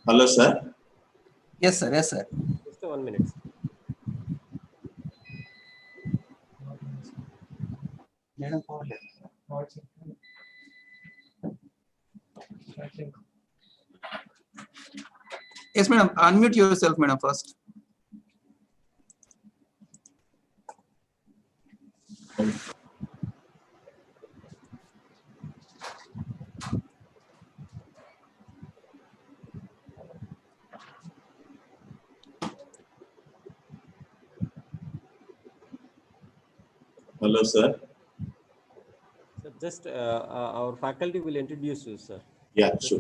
Hello, sir. Yes, sir. Yes, sir. Just 1 minute. Yes, madam. Unmute yourself, madam, first. Hello, sir. So just our faculty will introduce you, sir. Yeah, sure.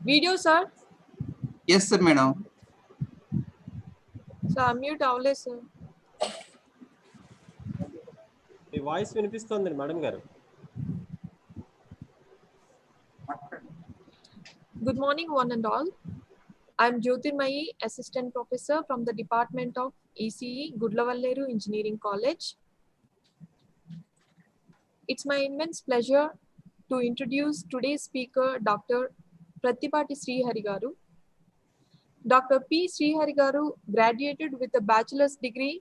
Video, sir. Yes, sir, madam. So unmute avle, sir. Me voice వినిపిస్తుంది madam గారు. Good morning, one and all. I'm Jyotirmayi, Assistant Professor from the Department of ECE, Gudlavalleru Engineering College. It's my immense pleasure to introduce today's speaker, Dr. Prattipati Srihari Garu. Dr. P. Srihari Garu graduated with a bachelor's degree,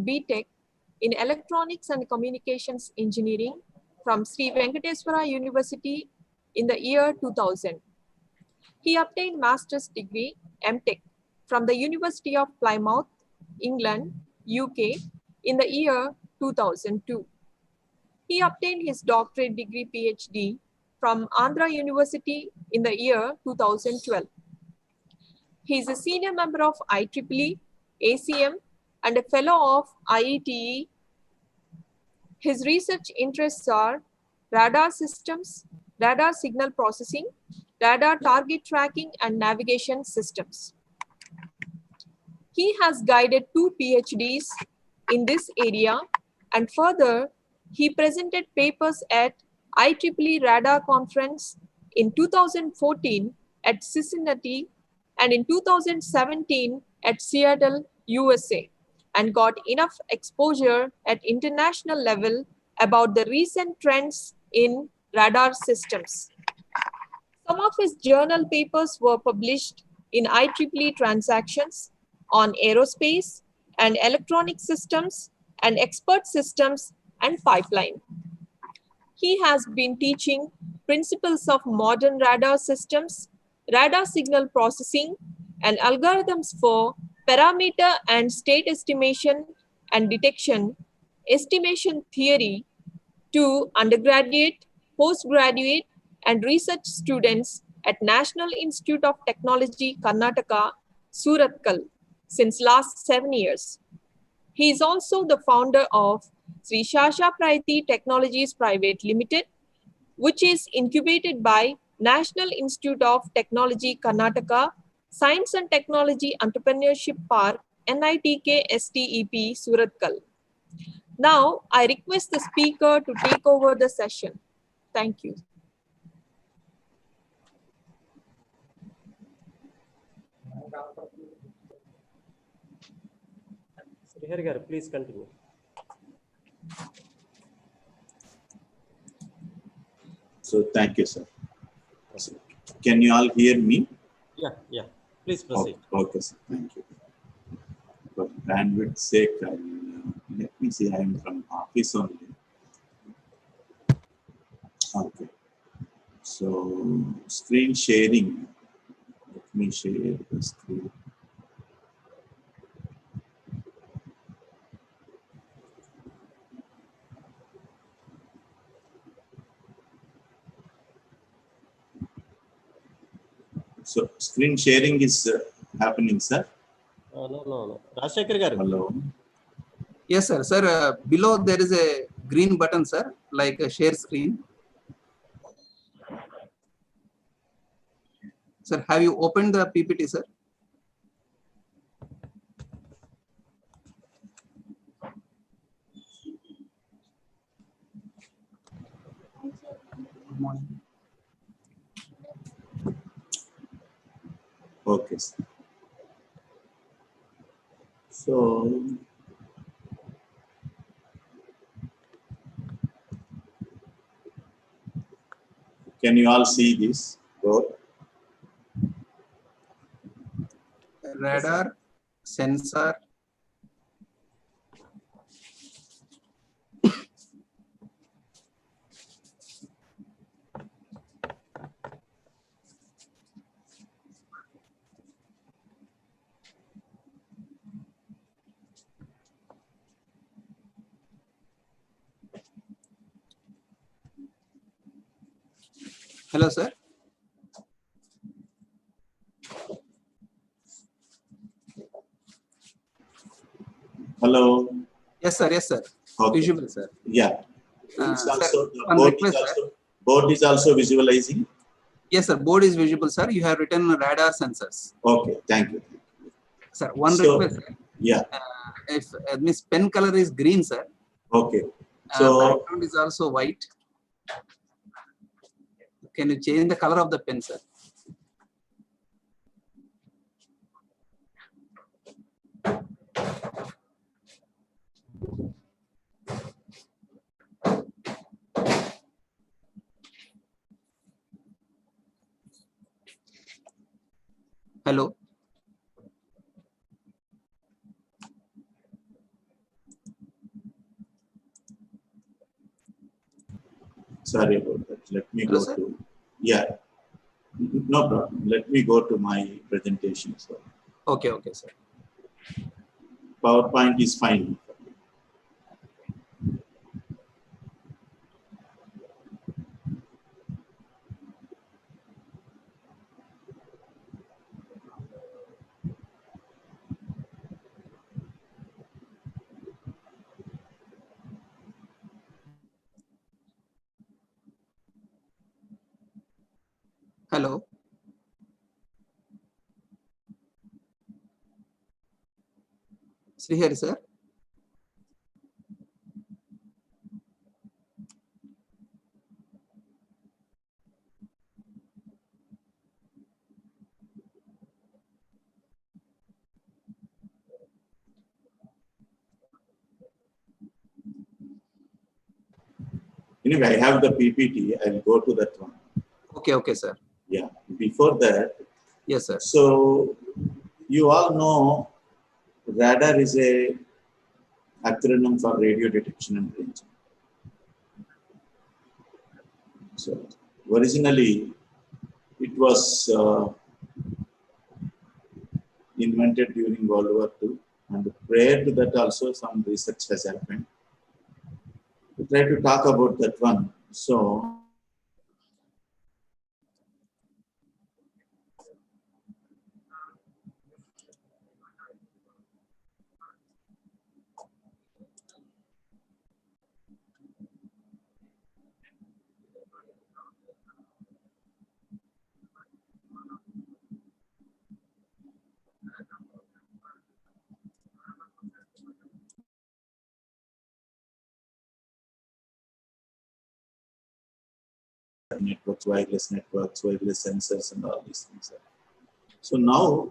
B.Tech, in Electronics and Communications Engineering from Sri Venkateswara University in the year 2000. He obtained master's degree, M.Tech, from the University of Plymouth, England, UK, in the year 2002. He obtained his doctorate degree, PhD, from Andhra University in the year 2012. He is a senior member of IEEE, ACM, and a fellow of IATE. His research interests are radar systems, radar signal processing, radar target tracking, and navigation systems. He has guided 2 PhDs in this area, and further, he presented papers at IEEE Radar Conference in 2014 at Cincinnati and in 2017 at Seattle, USA, and got enough exposure at international level about the recent trends in radar systems. Some of his journal papers were published in IEEE Transactions on aerospace and electronic systems and expert systems and pipeline. He has been teaching principles of modern radar systems, radar signal processing, and algorithms for parameter and state estimation and detection, estimation theory to undergraduate, postgraduate, and research students at National Institute of Technology, Karnataka, Surathkal, since last 7 years. He is also the founder of Sri Shasha Praiti Technologies Private Limited, which is incubated by National Institute of Technology, Karnataka, Science and Technology Entrepreneurship Park, NITK STEP, Surathkal. Now, I request the speaker to take over the session. Thank you. Srihari garu, please continue. So, thank you, sir. So, can you all hear me? Yeah. Please proceed. Okay, sir. Thank you. For bandwidth's sake, let me see. I am from office only. Okay. So, screen sharing. Let me share the screen. So, screen sharing is happening, sir. No. Rajshekhar garu. Hello. Yes, sir. Sir, below there is a green button, sir, like a share screen. Sir, have you opened the PPT, sir? Good morning. Okay, sir. So can you all see this board? Radar, sensor. Hello, sir. Hello. Yes, sir. Yes, sir. Okay. Visible, sir. Yeah. It's Sir, also the one board request, is sir. also board is also visualizing. Yes, sir. Board is visible, sir. You have written radar sensors. Okay. Thank you. Sir, one So, request, sir. yeah. If Miss pen color is green, sir. Okay. So Background is also white. Can you change the color of the pen, sir? Hello. sorry about that. Let me Hello, go sir. to yeah. No problem. Let me go to my presentation. So Okay, okay, sir. PowerPoint is fine. Hello. Srihari, sir. Anyway, I have the PPT. I'll go to that one. Okay, okay, sir. Yeah. Before that, Yes, sir. so you all know radar is a acronym for radio detection and ranging. So originally, it was invented during World War II, and prior to that also some research has happened. We try to talk about that one. So networks, wireless sensors, and all these things. So now,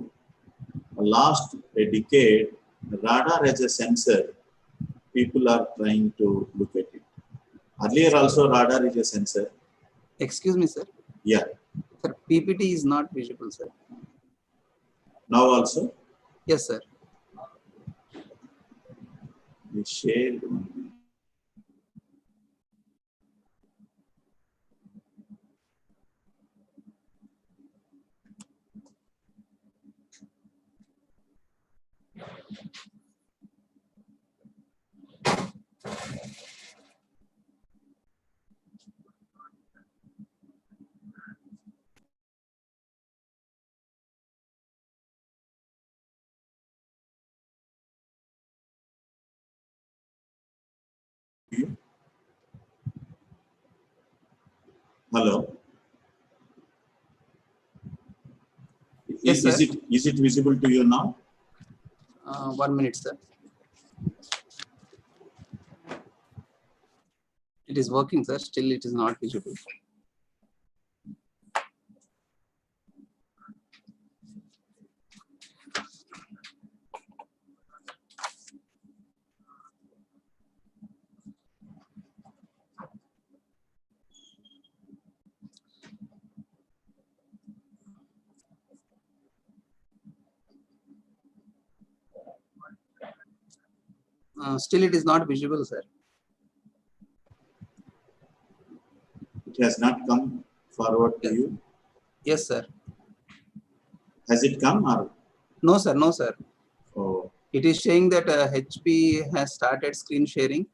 last a decade, radar as a sensor, people are trying to look at it. Earlier also radar is a sensor. Excuse me, sir. Yeah. Sir, PPT is not visible, sir. Now also, Yes, sir. we shared one. Hello. Yes, sir. Is it visible to you now? 1 minute, sir. It is working, sir. Still, it is not visible. Still it is not visible, sir. It has not come forward to you. Yes, sir. Has it come or? No, sir. No, sir. Oh, It is saying that HP has started screen sharing.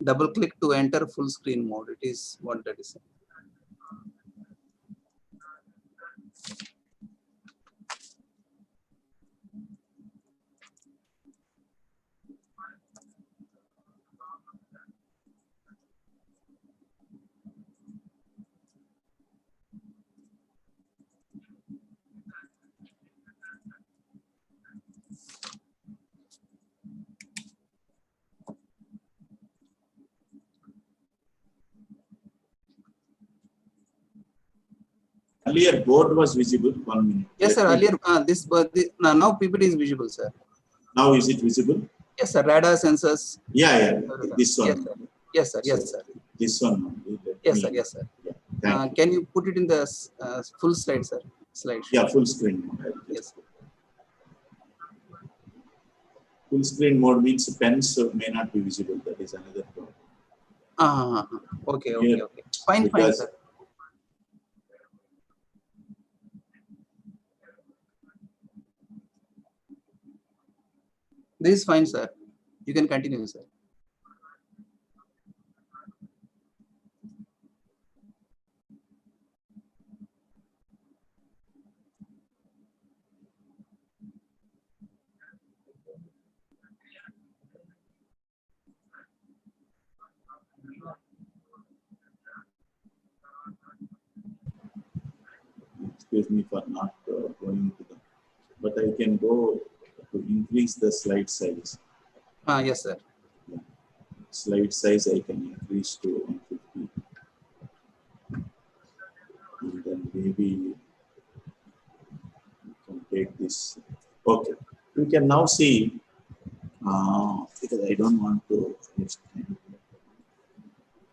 Double click to enter full screen mode. It is what that is. earlier board was visible. 1 minute. Yes, sir. Let me- Earlier, now PPT is visible, sir. Now is it visible? Yes, sir. Radar sensors. Yeah. This one. Yes, sir. Yes, sir. Yes, sir. This one. Only. Let Yes, me- sir. Yes, sir. Yeah. Thank you. Can you put it in the full slide, sir? Slide. Yeah, full screen mode. I'll Yes. just- Full screen mode means pens may not be visible. That is another problem. Okay. Here, Okay. Fine, because- sir. This is fine, sir. You can continue, sir. Excuse me for not going to them. But I can go to increase the slide size. Yes, sir. Slide size I can increase to 150. And then maybe you can take this. Okay. You can now see, because I don't want to waste time.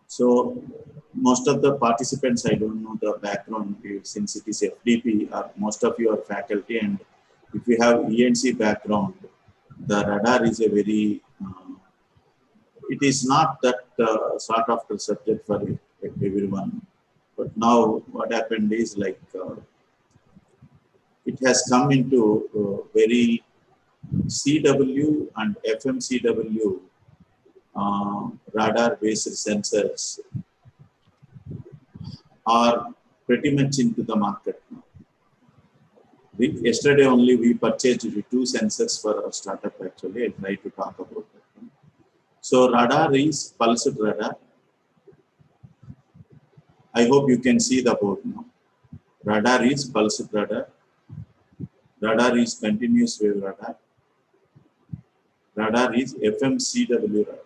So most of the participants, I don't know the background, since it is FDP, most of you are faculty, and if you have ENC background, the radar is a very, it is not that sought after subject for everyone. But now what happened is like, it has come into very CW and FMCW radar based sensors are pretty much into the market now. Yesterday only we purchased 2 sensors for our startup actually. I'll try to talk about that. So radar is pulsed radar. I hope you can see the board now. Radar is pulsed radar. Radar is continuous wave radar. Radar is FMCW radar.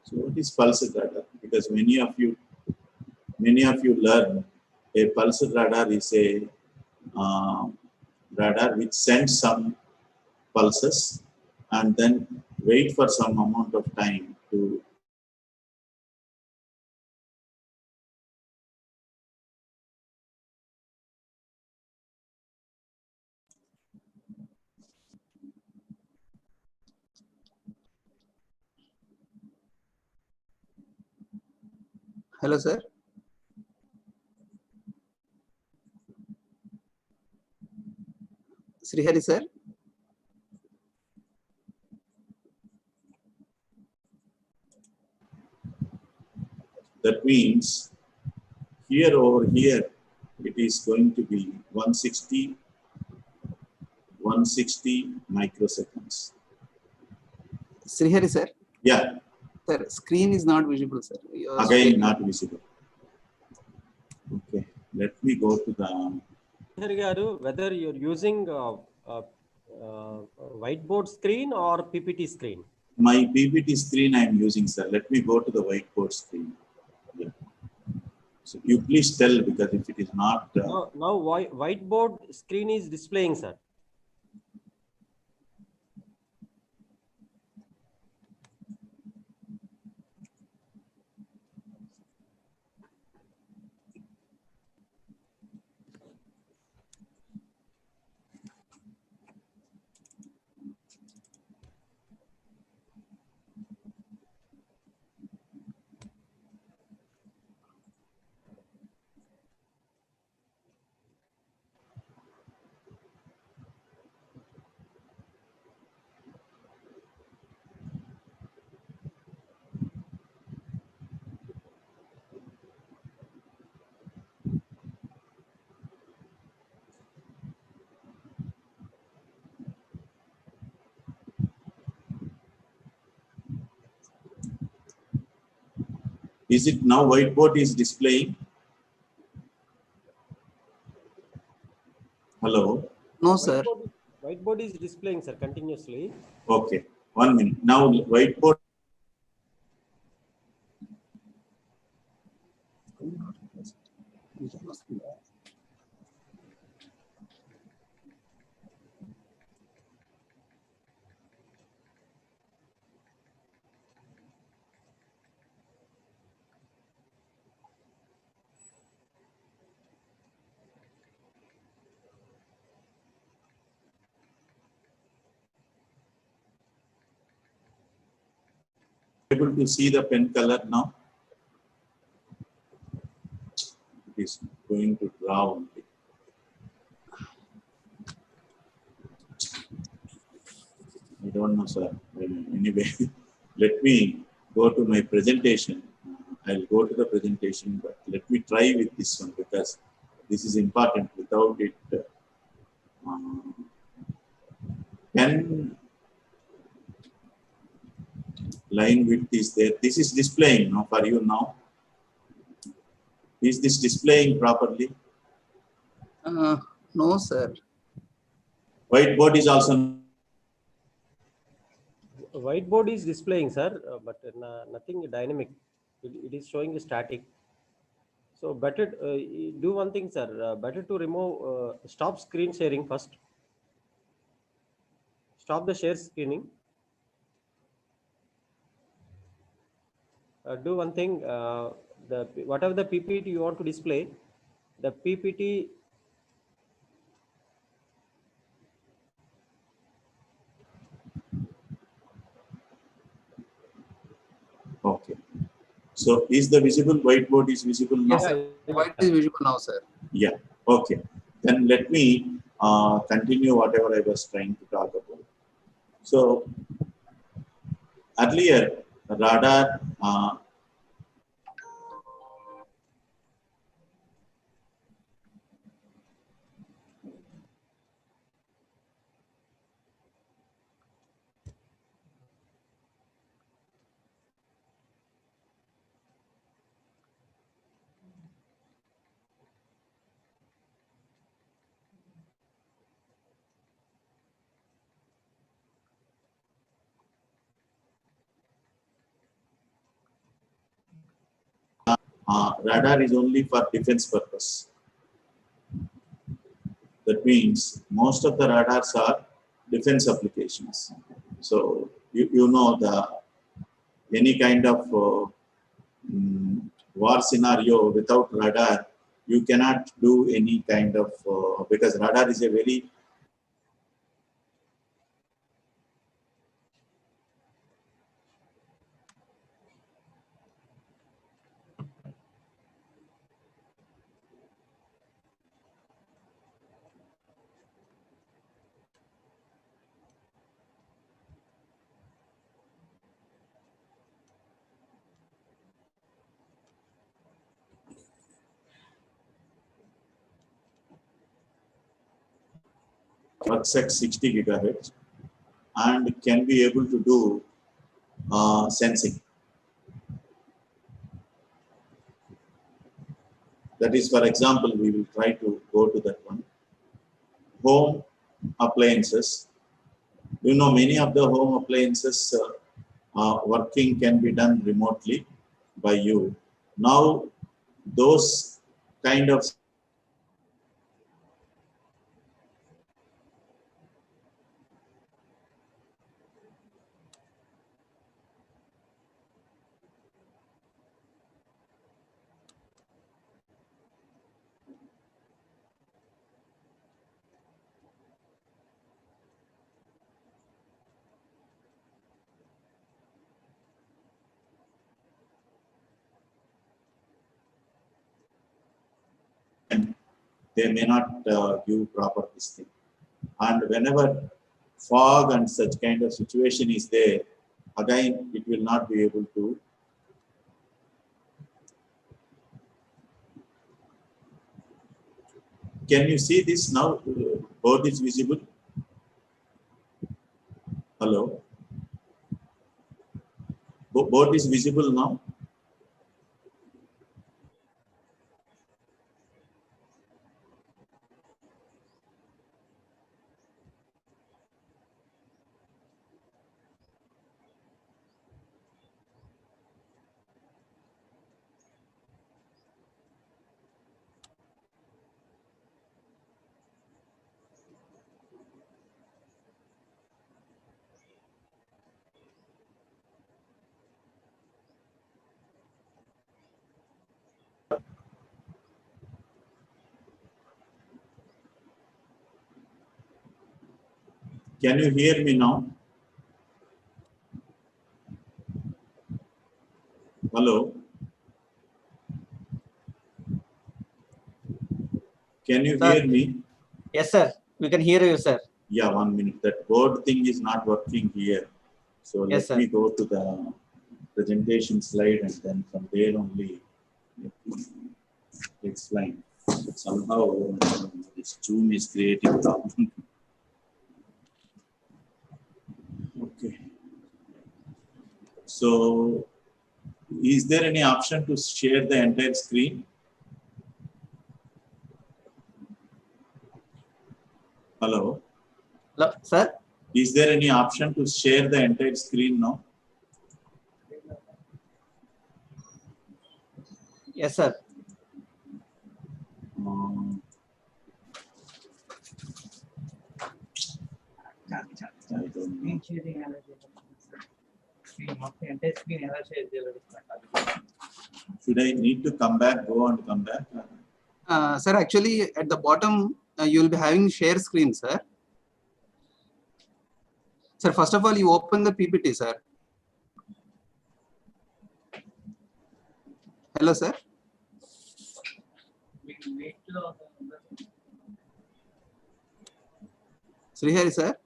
So what is pulsed radar? Because many of you learn a pulsed radar is a radar which sends some pulses and then wait for some amount of time to Hello, sir. Srihari, sir. that means here over here it is going to be 160 microseconds. Srihari, sir. Yeah, Sir, screen is not visible, sir. Your again screen- not visible. Okay, let me go to the whether you're using whiteboard screen or PPT screen. my PPT screen I am using, sir. Let me go to the whiteboard screen. Yeah. So you please tell, because if it is not Now whiteboard screen is displaying, sir. Is it now whiteboard is displaying? Hello? No, sir. Whiteboard is displaying, sir, continuously. Okay, 1 minute. Now whiteboard. Able to see the pen color now? It is going to draw only. I don't know, sir. Anyway, let me go to my presentation. I'll go to the presentation, but let me try with this one because this is important. Without it, pen line width is there. This is displaying now for you now. Is this displaying properly? No, sir. Whiteboard is also. Whiteboard is displaying, sir, but nothing dynamic. It is showing static. So better do one thing, sir. Better to remove, stop screen sharing first. Stop the share screening. Do one thing. Whatever the PPT you want to display, the PPT. Okay. So is the visible whiteboard is visible now? Yes, sir. White is visible now, sir. Yeah. Okay. Then let me continue whatever I was trying to talk about. So earlier radar radar is only for defense purpose. That means most of the radars are defense applications. So you know the any kind of war scenario without radar, you cannot do any kind of because radar is a very works at 60 gigahertz and can be able to do sensing. That is, for example, we will try to go to that one. Home appliances. You know, many of the home appliances working can be done remotely by you. Now, those kind of they may not give proper this thing. And whenever fog and such kind of situation is there, again, it will not be able to. Can you see this now? Board is visible. Hello. Board is visible now. Can you hear me now? Hello? Can you Sir. hear me? Yes, sir. We can hear you, sir. Yeah, 1 minute. That board thing is not working here. So Yes, let me sir. go to the presentation slide and then from there only explain. But somehow this Zoom is creating problem. Okay. So is there any option to share the entire screen? Hello? Hello, sir. Is there any option to share the entire screen now? Yes, sir. I don't know. Should I need to come back, go and come back? Sir, actually, at the bottom, you will be having share screen, sir. Sir, first of all, you open the PPT, sir. Hello, sir. Srihari, sir.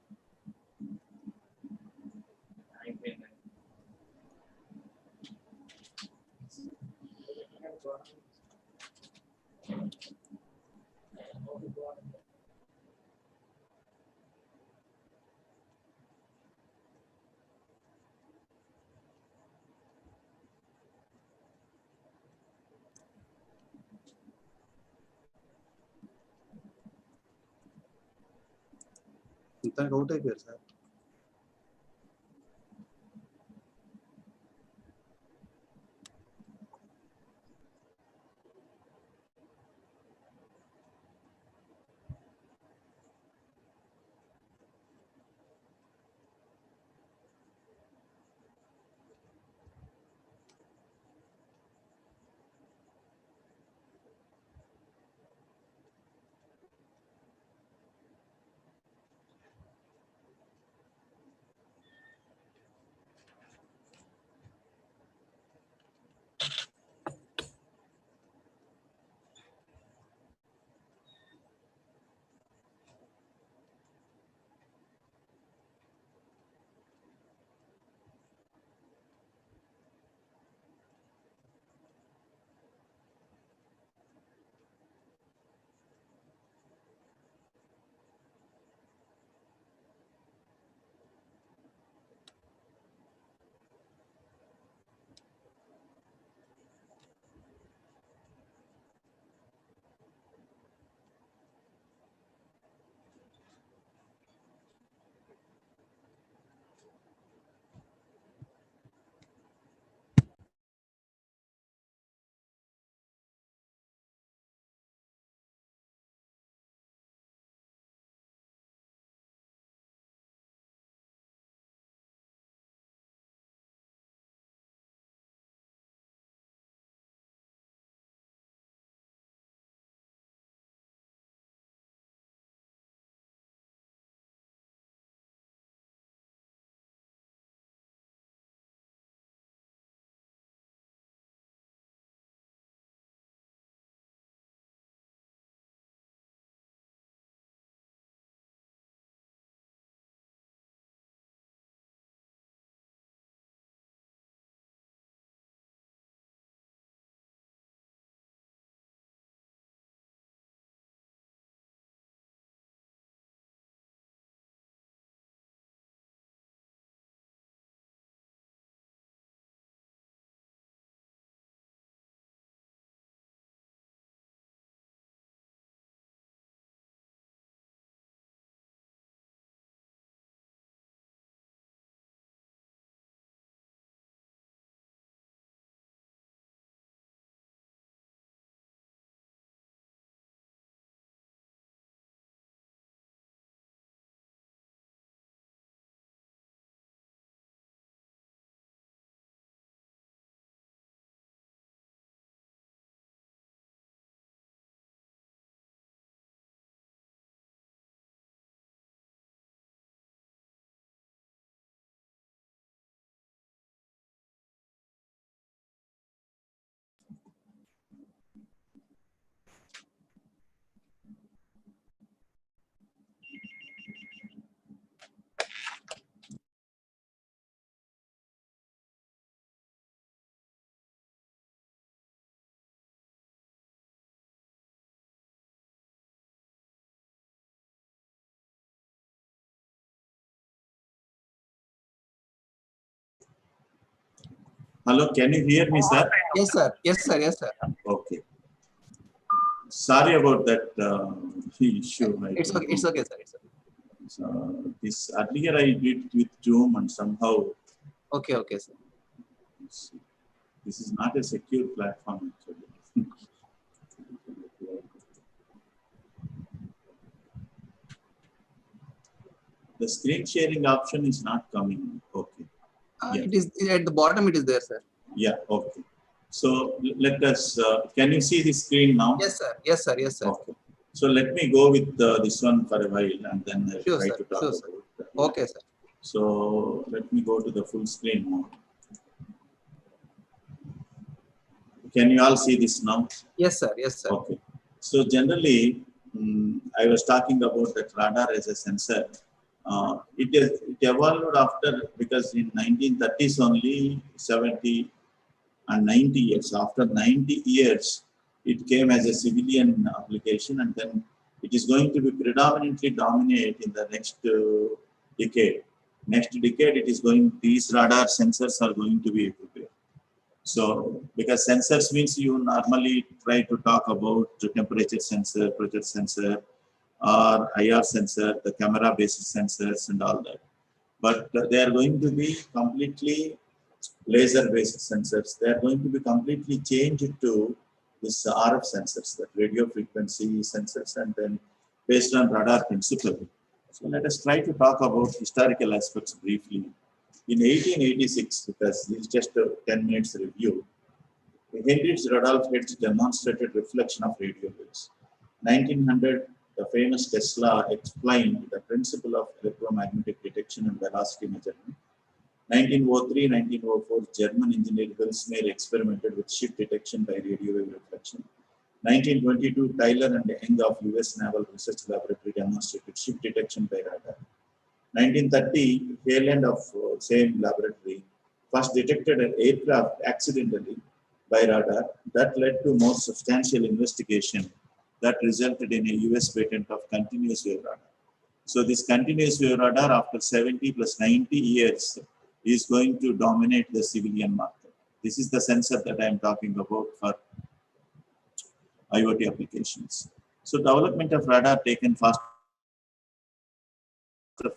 Out here, sir. Hello, can you hear me, sir? Yes, sir. Yes, sir. Yes, sir. Okay. Sorry about that issue. It's okay. It's okay, sir. It's okay. So this earlier I did with Zoom and somehow Okay, okay, sir. this is not a secure platform actually. The screen sharing option is not coming. Okay. Yeah. It is at the bottom. It is there, sir. Yeah. Okay. So let us. Can you see the screen now? Yes, sir. Yes, sir. Yes, sir. Okay. So let me go with this one for a while and then I'll Sure, try sir. to talk Sure, about sir. that. Okay, sir. So let me go to the full screen mode. Can you all see this now? Yes, sir. Yes, sir. Okay. So generally, I was talking about that radar as a sensor. It evolved after, because in 1930s only 70 and 90 years. After 90 years, it came as a civilian application, and then it is going to be predominantly dominate in the next decade. Next decade, it is going. These radar sensors are going to be everywhere. So, because sensors means you normally try to talk about the temperature sensor, pressure sensor, or IR sensor, the camera-based sensors, and all that. But they are going to be completely laser-based sensors. They are going to be completely changed to this RF sensors, the radio frequency sensors, and then based on radar principle. So let us try to talk about historical aspects briefly. In 1886, because this is just a 10 minutes review, Heinrich Rudolf Hertz demonstrated reflection of radio waves. 1900, the famous Tesla explained the principle of electromagnetic detection and velocity measurement. 1903-1904, German engineer Wilsmeyer experimented with shift detection by radio wave reflection. 1922, Tyler and Young of US Naval Research Laboratory demonstrated shift detection by radar. 1930, Haaland of same laboratory first detected an aircraft accidentally by radar. That led to more substantial investigation that resulted in a US patent of continuous wave radar. So this continuous wave radar after 70 plus 90 years is going to dominate the civilian market. This is the sensor that I am talking about for IoT applications. So development of radar taken fast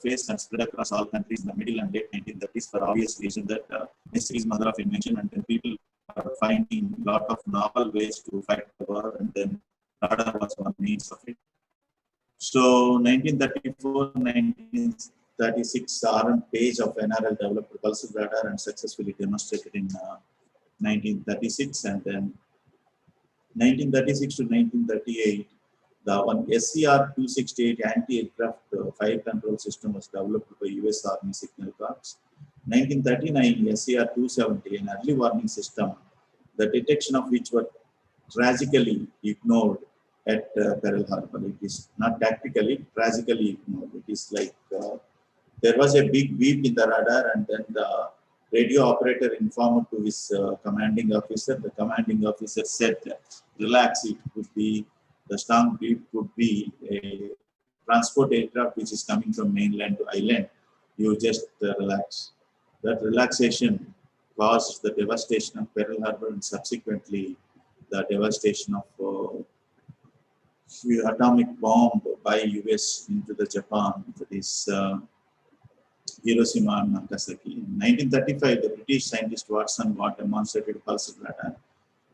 face and spread across all countries in the middle and late 1930s for obvious reason that necessity is mother of invention, and then people are finding a lot of novel ways to fight the war, and then radar was one means of it. So 1934-1936, R.M. Page of NRL developed pulse radar and successfully demonstrated in 1936, and then 1936 to 1938, the one SCR-268 anti-aircraft fire control system was developed by US Army Signal Corps. 1939, SCR-270, an early warning system, the detection of which was tragically ignored at Pearl Harbor. It is not tactically, tragically ignored. It is like there was a big beep in the radar, and then the radio operator informed to his commanding officer. The commanding officer said, relax, it could be, the strong beep could be a transport aircraft which is coming from mainland to island. You just relax. That relaxation caused the devastation of Pearl Harbor and subsequently the devastation of atomic bomb by US into the Japan, that is Hiroshima and Nagasaki. In 1935, the British scientist Watson Watt demonstrated pulse radar.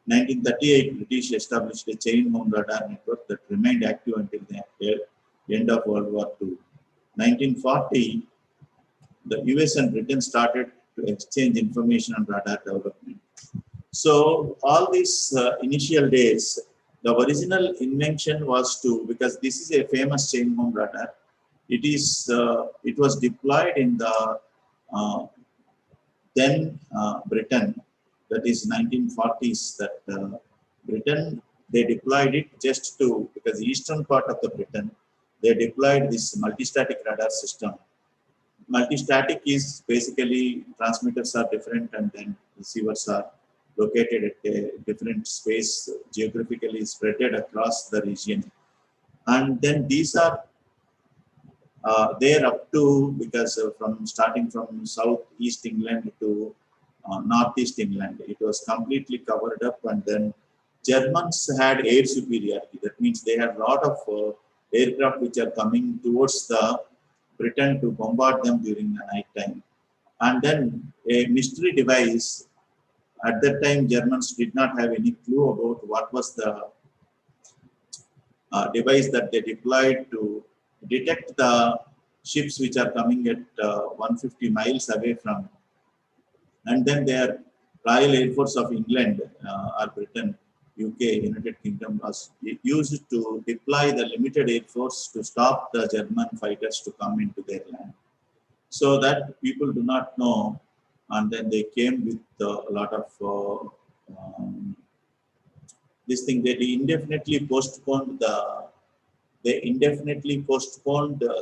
1938, British established a chain-home radar network that remained active until the end of World War II. 1940, the US and Britain started to exchange information on radar development. So all these initial days, the original invention was to, because this is a famous chain-home radar, it was deployed in the then Britain, that is 1940s, that Britain, they deployed it just to, because the eastern part of the Britain, they deployed this multistatic radar system. Multistatic is basically transmitters are different and then receivers are located at a different space, geographically spread across the region. And then these are there up to, because from starting from southeast England to northeast England. It was completely covered up, and then Germans had air superiority. That means they had a lot of aircraft which are coming towards the Britain to bombard them during the night time. And then a mystery device. At that time, Germans did not have any clue about what was the device that they deployed to detect the ships which are coming at 150 miles away from. And then their Royal Air Force of England or Britain, UK, United Kingdom was used to deploy the limited air force to stop the German fighters to come into their land. So that people do not know, and then they came with a lot of this thing. They indefinitely postponed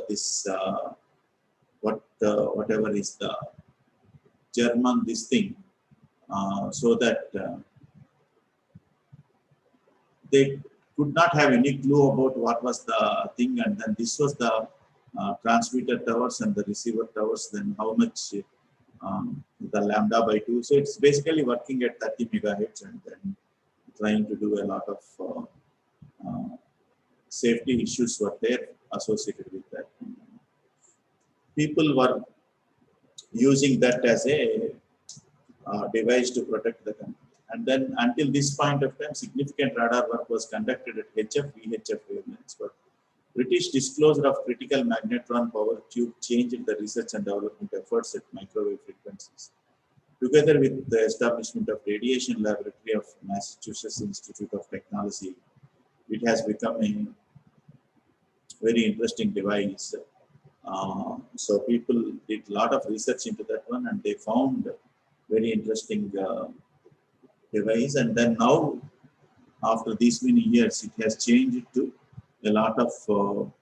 this whatever is the German this thing, so that they could not have any clue about what was the thing, and then this was the transmitter towers and the receiver towers, then how much the lambda by 2. So it's basically working at 30 megahertz and then trying to do a lot of safety issues were there associated with that. People were using that as a device to protect the country. And then until this point of time, significant radar work was conducted at HF, VHF wavelengths. But British disclosure of critical magnetron power tube changed the research and development efforts at microwave frequencies. Together with the establishment of Radiation Laboratory of Massachusetts Institute of Technology, it has become a very interesting device. So people did a lot of research into that one, and they found very interesting device. And then now, after these many years, it has changed to a lot of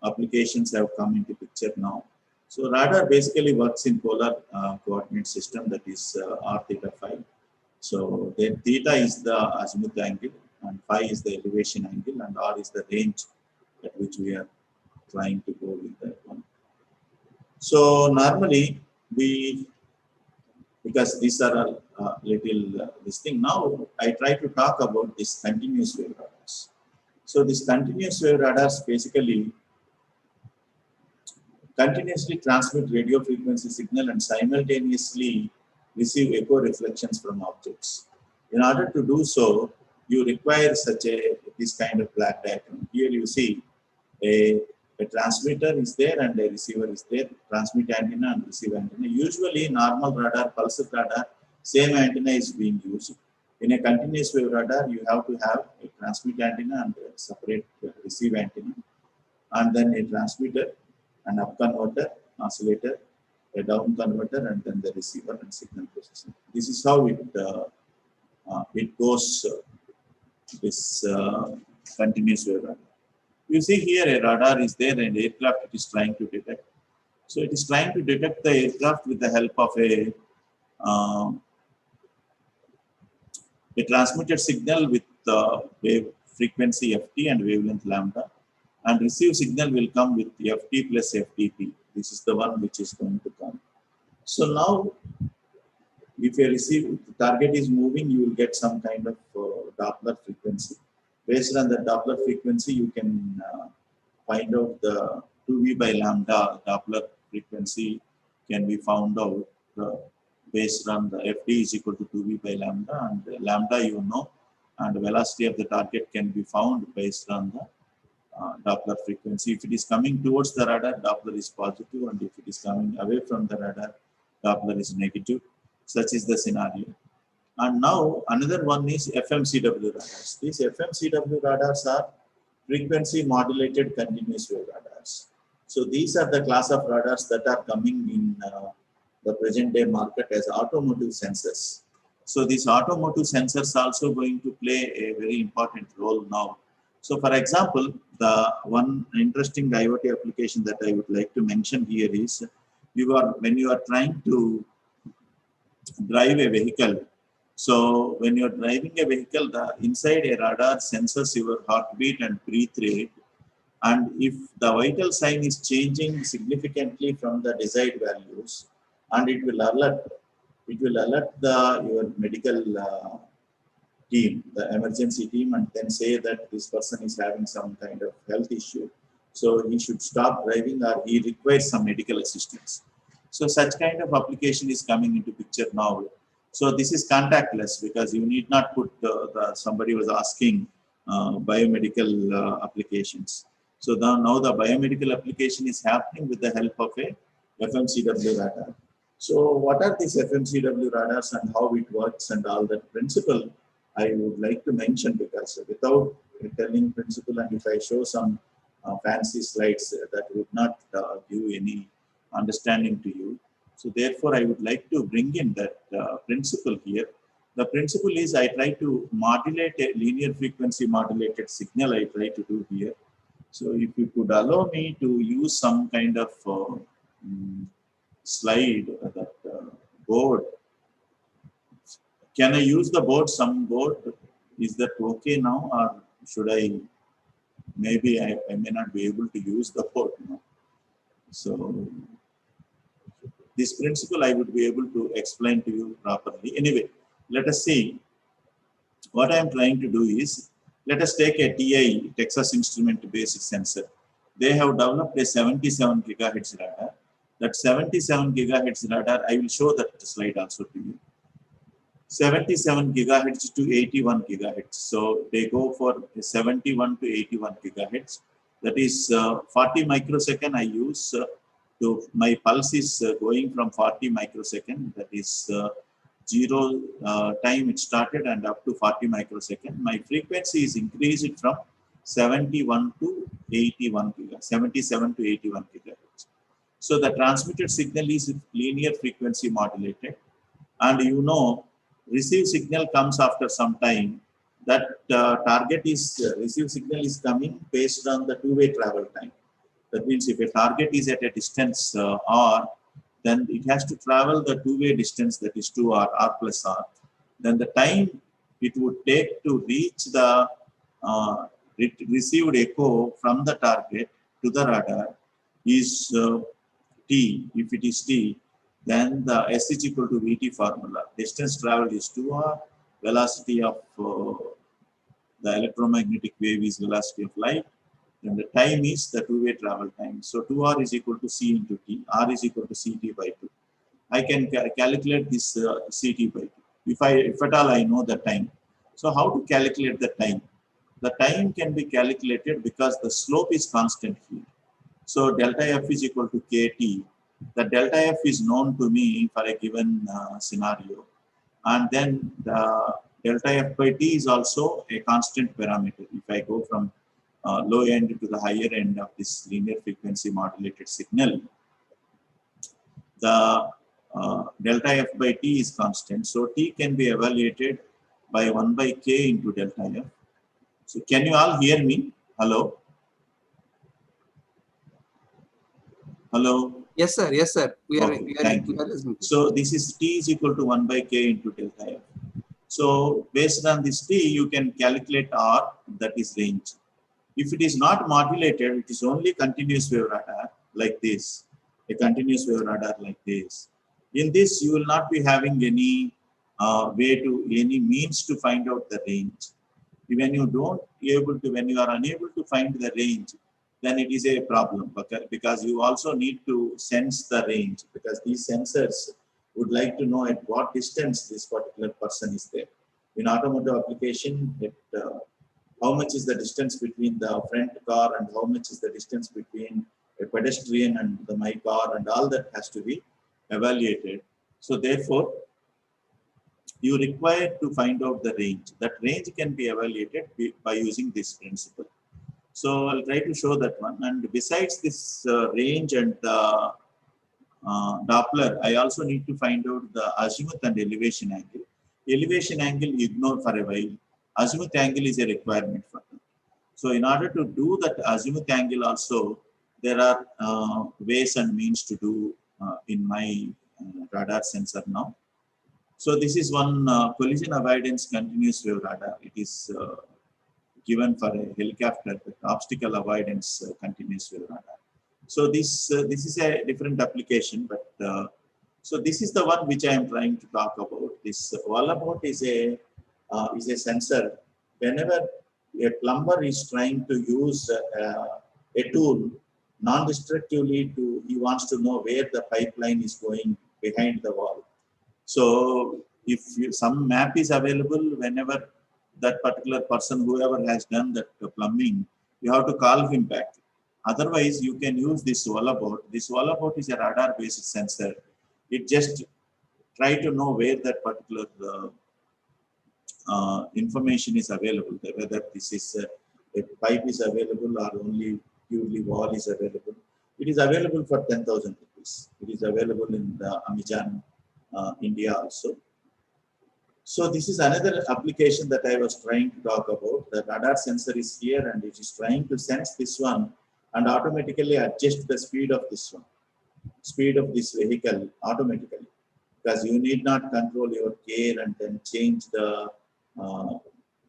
applications have come into picture now. So radar basically works in polar coordinate system, that is r theta phi. So then theta is the azimuth angle, and phi is the elevation angle, and r is the range at which we are trying to go with that one. So normally because these are a little this thing, now I try to talk about this continuous wave radars. So this continuous wave radars basically continuously transmit radio frequency signal and simultaneously receive echo reflections from objects. In order to do so, you require this kind of black diagram. Here you see a transmitter is there and a receiver is there, transmit antenna and receive antenna. Usually normal radar, pulse radar, same antenna is being used. In a continuous wave radar, you have to have a transmit antenna and a separate receive antenna, and then a transmitter, an up converter, oscillator, a down converter, and then the receiver and signal processing. This is how it goes, this continuous wave radar. You see here a radar is there and aircraft it is trying to detect. So it is trying to detect the aircraft with the help of a transmitted signal with wave frequency ft and wavelength lambda, and receive signal will come with ft plus ftp. This is the one which is going to come. So now, if the target is moving, you will get some kind of Doppler frequency. Based on the Doppler frequency, you can find out the 2v by lambda Doppler frequency can be found out based on the FD is equal to 2v by lambda, and lambda you know, and velocity of the target can be found based on the Doppler frequency. If it is coming towards the radar, Doppler is positive, and if it is coming away from the radar, Doppler is negative. Such is the scenario. And now another one is FMCW radars. These FMCW radars are frequency modulated continuous wave radars. So these are the class of radars that are coming in the present day market as automotive sensors. So these automotive sensors are also going to play a very important role now. So for example, the one interesting IoT application that I would like to mention here is when you are trying to drive a vehicle. So when you are driving a vehicle, inside a radar sensors your heartbeat and breath rate. And if the vital sign is changing significantly from the desired values, and it will alert it will alert your medical team, the emergency team, and then say that this person is having some kind of health issue. So he should stop driving or he requires some medical assistance. So such kind of application is coming into picture now. So this is contactless because you need not put somebody was asking biomedical applications. So now the biomedical application is happening with the help of a FMCW radar. So what are these FMCW radars and how it works and all that principle I would like to mention, because without telling principle and if I show some fancy slides that would not give any understanding to you. So therefore I would like to bring in that principle here. The principle is I try to modulate a linear frequency modulated signal I try to do here. So if you could allow me to use some kind of slide, that board. Can I use the board, some board? Is that okay now, or should I, maybe I may not be able to use the board now. So this principle I would be able to explain to you properly. Anyway, let us see. What I am trying to do is, let us take a TI, Texas Instrument Basic Sensor. They have developed a 77 gigahertz radar. That 77 gigahertz radar, I will show that slide also to you. 77 gigahertz to 81 gigahertz. So they go for 71 to 81 gigahertz. That is 40 microsecond I use. My pulse is going from 40 microsecond. That is 0 time it started and up to 40 microsecond. My frequency is increased from 71 to 81 gigahertz, 77 to 81 gigahertz. So the transmitted signal is linear frequency modulated, and you know, receive signal comes after some time. That target is receive signal is coming based on the two-way travel time. That means if a target is at a distance r, then it has to travel the two-way distance, that is 2r, r plus r. Then the time it would take to reach the received echo from the target to the radar is t. If it is t, then the S is equal to Vt formula. Distance traveled is 2r, velocity of the electromagnetic wave is velocity of light, and the time is the two-way travel time. So 2r is equal to c into t, r is equal to ct by 2. I can calculate this ct by 2, if at all I know the time. So how to calculate the time? The time can be calculated because the slope is constant here. So delta f is equal to kt. The delta f is known to me for a given scenario, and then the delta f by t is also a constant parameter. If I go from low end to the higher end of this linear frequency modulated signal, the delta f by t is constant. So t can be evaluated by 1 by k into delta f. So can you all hear me? Hello? Hello? Yes, sir. Yes, sir. We are, Okay, we are, thank we you. are listening. So this is t is equal to 1 by k into delta f. So based on this t, you can calculate r, that is range. If it is not modulated, it is only continuous wave radar like this, a continuous wave radar like this. In this, you will not be having any any means to find out the range. When you when you are unable to find the range, then it is a problem, because you also need to sense the range, because these sensors would like to know at what distance this particular person is there. In automotive application, how much is the distance between the front car and how much is the distance between a pedestrian and my car, and all that has to be evaluated. So therefore, you require to find out the range. That range can be evaluated by using this principle. So I'll try to show that one. And besides this range and the Doppler, I also need to find out the azimuth and elevation angle. Elevation angle ignore for a while. Azimuth angle is a requirement for that. So in order to do that azimuth angle also, there are ways and means to do in my radar sensor now. So this is one collision avoidance continuous wave radar. It is given for a helicopter, obstacle avoidance continuous wave radar. So this is a different application, but So this is the one which I am trying to talk about. This wallabout is a sensor. Whenever a plumber is trying to use a tool non-destructively, he wants to know where the pipeline is going behind the wall. So if some map is available, whenever that particular person, whoever has done that plumbing, you have to call him back. Otherwise, you can use this wallabout. This wallabout is a radar-based sensor. It just try to know where that particular information is available, whether this is a pipe is available or only purely wall is available. It is available for 10,000 rupees. It is available in the Amazon, India also. So this is another application that I was trying to talk about. The radar sensor is here and it is trying to sense this one and automatically adjust the speed of this one, speed of this vehicle automatically, because you need not control your gear and then change the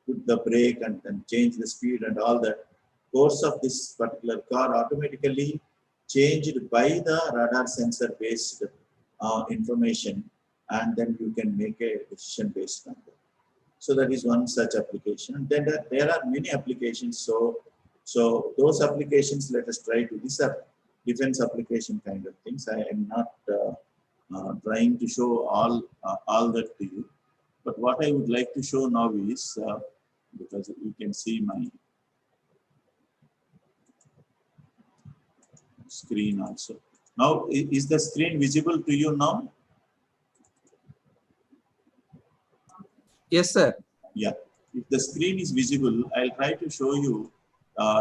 put the brake and then change the speed and all that. Course of this particular car automatically changed by the radar sensor based information, and then you can make a decision based on that. So that is one such application. And then there are many applications. So those applications, let us try to, these are defense application kind of things. I am not trying to show all that to you. But what I would like to show now is, because you can see my screen also. Now, is the screen visible to you now? Yes, sir. Yeah. If the screen is visible, I'll try to show you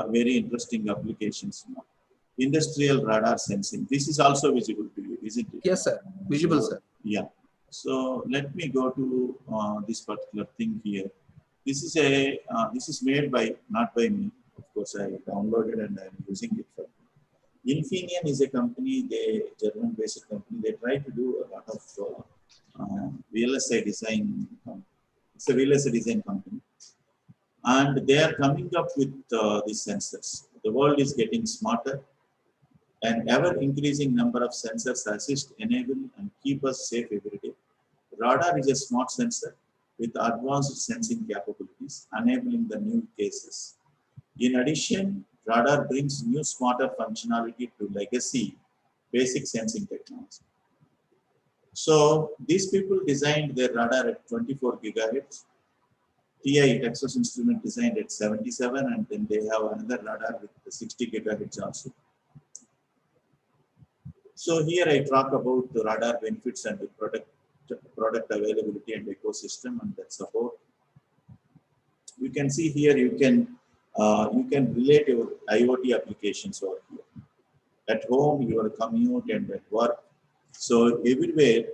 very interesting applications now. Industrial radar sensing. This is also visible to you, isn't it? Yes, sir. Visible, sir. Yeah. So let me go to this particular thing here. This is made by, not by me. Of course, I downloaded and I'm using it for. Infineon is a company, they German-based company. They try to do a lot of VLSI design. It's a VLSI design company, and they are coming up with these sensors. The world is getting smarter, and ever-increasing number of sensors assist, enable, and keep us safe every day. Radar is a smart sensor with advanced sensing capabilities, enabling the new cases. In addition, radar brings new smarter functionality to legacy basic sensing technology. So these people designed their radar at 24 gigahertz. TI, Texas Instrument, designed at 77, and then they have another radar with 60 gigahertz also. So here I talk about the radar benefits and the product availability and ecosystem and that support. You can see here you can relate your IoT applications over here. At home, your commute and at work. So everywhere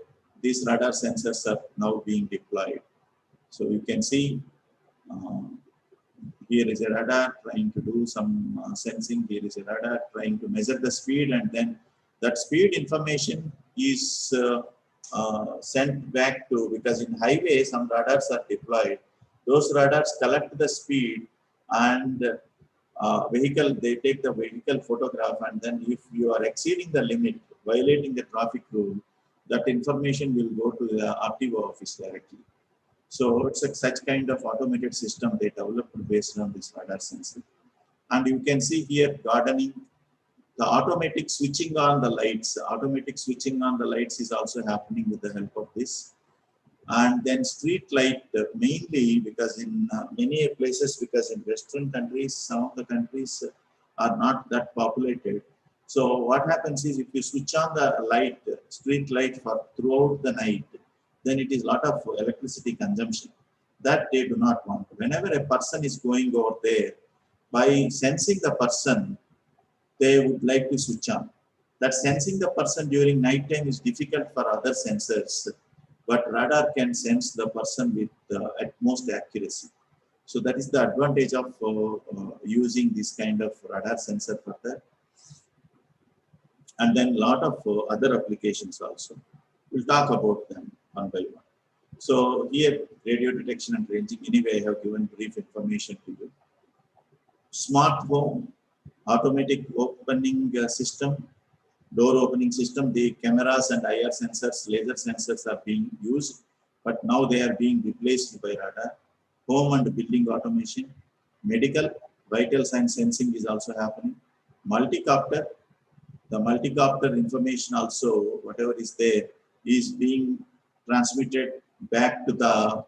these radar sensors are now being deployed. So you can see here is a radar trying to do some sensing. Here is a radar trying to measure the speed, and then that speed information is sent back to, because in highway some radars are deployed. Those radars collect the speed and vehicle, they take the vehicle photograph, and then if you are exceeding the limit, violating the traffic rule, that information will go to the RTO office directly. So it's such kind of automated system they developed based on this radar sensor. And you can see here gardening, the automatic switching on the lights. Automatic switching on the lights is also happening with the help of this. And then street light, mainly because in many places, because in Western countries, some of the countries are not that populated. So what happens is, if you switch on the light, street light for throughout the night, then it is a lot of electricity consumption that they do not want. Whenever a person is going over there, by sensing the person, they would like to switch on. That sensing the person during night time is difficult for other sensors, but radar can sense the person with utmost accuracy. So that is the advantage of using this kind of radar sensor for that. And then a lot of other applications also. We'll talk about them one by one. So here, radio detection and ranging. Anyway, I have given brief information to you. Smart home, automatic opening system, door opening system, the cameras and IR sensors, laser sensors are being used, but now they are being replaced by radar. Home and building automation, medical, vital sign sensing is also happening. Multicopter, the multicopter information also, whatever is there, is being transmitted back to the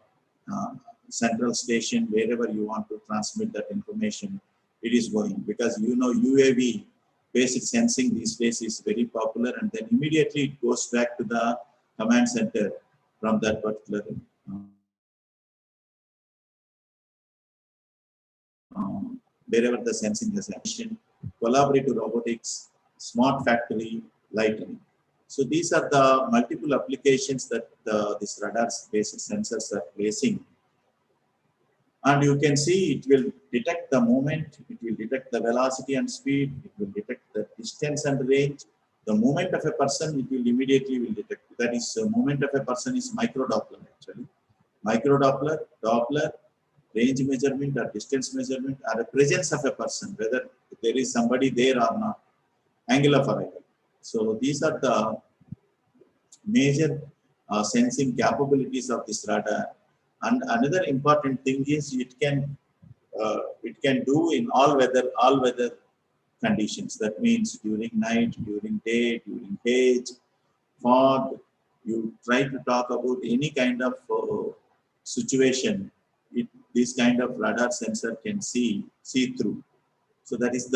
central station, wherever you want to transmit that information, it is going. Because you know UAV basic sensing these days is very popular, and then immediately it goes back to the command center from that particular wherever the sensing has happened. Collaborative robotics, smart factory, lighting. So these are the multiple applications that these radars basic sensors are placing. And you can see it will detect the movement, it will detect the velocity and speed, it will detect the distance and range. The movement of a person, it will immediately will detect. That is, movement of a person is micro Doppler actually. Micro Doppler, Doppler, range measurement or distance measurement, or a presence of a person, whether there is somebody there or not. Angle of arrival. So these are the major sensing capabilities of this radar. And another important thing is it can do in all weather conditions. That means during night, during day, during haze, fog. You try to talk about any kind of situation. This kind of radar sensor can see through. So that is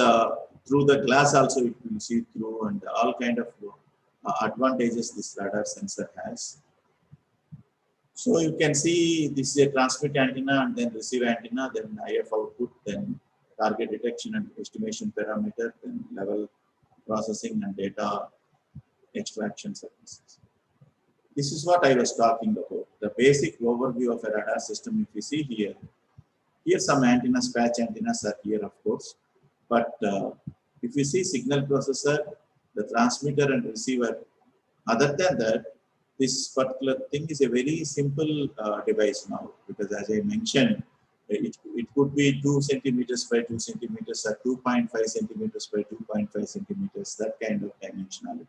through the glass also it will see through, and all kind of advantages this radar sensor has. So you can see this is a transmit antenna and then receive antenna, then IF output, then target detection and estimation parameter, then level processing and data extraction services. This is what I was talking about. The basic overview of a radar system. If you see here some antennas, patch antennas are here, of course. But if you see signal processor, the transmitter and receiver, other than that, this particular thing is a very simple device now, because as I mentioned, it could be 2 centimeters by 2 centimeters or 2.5 centimeters by 2.5 centimeters, that kind of dimensionality.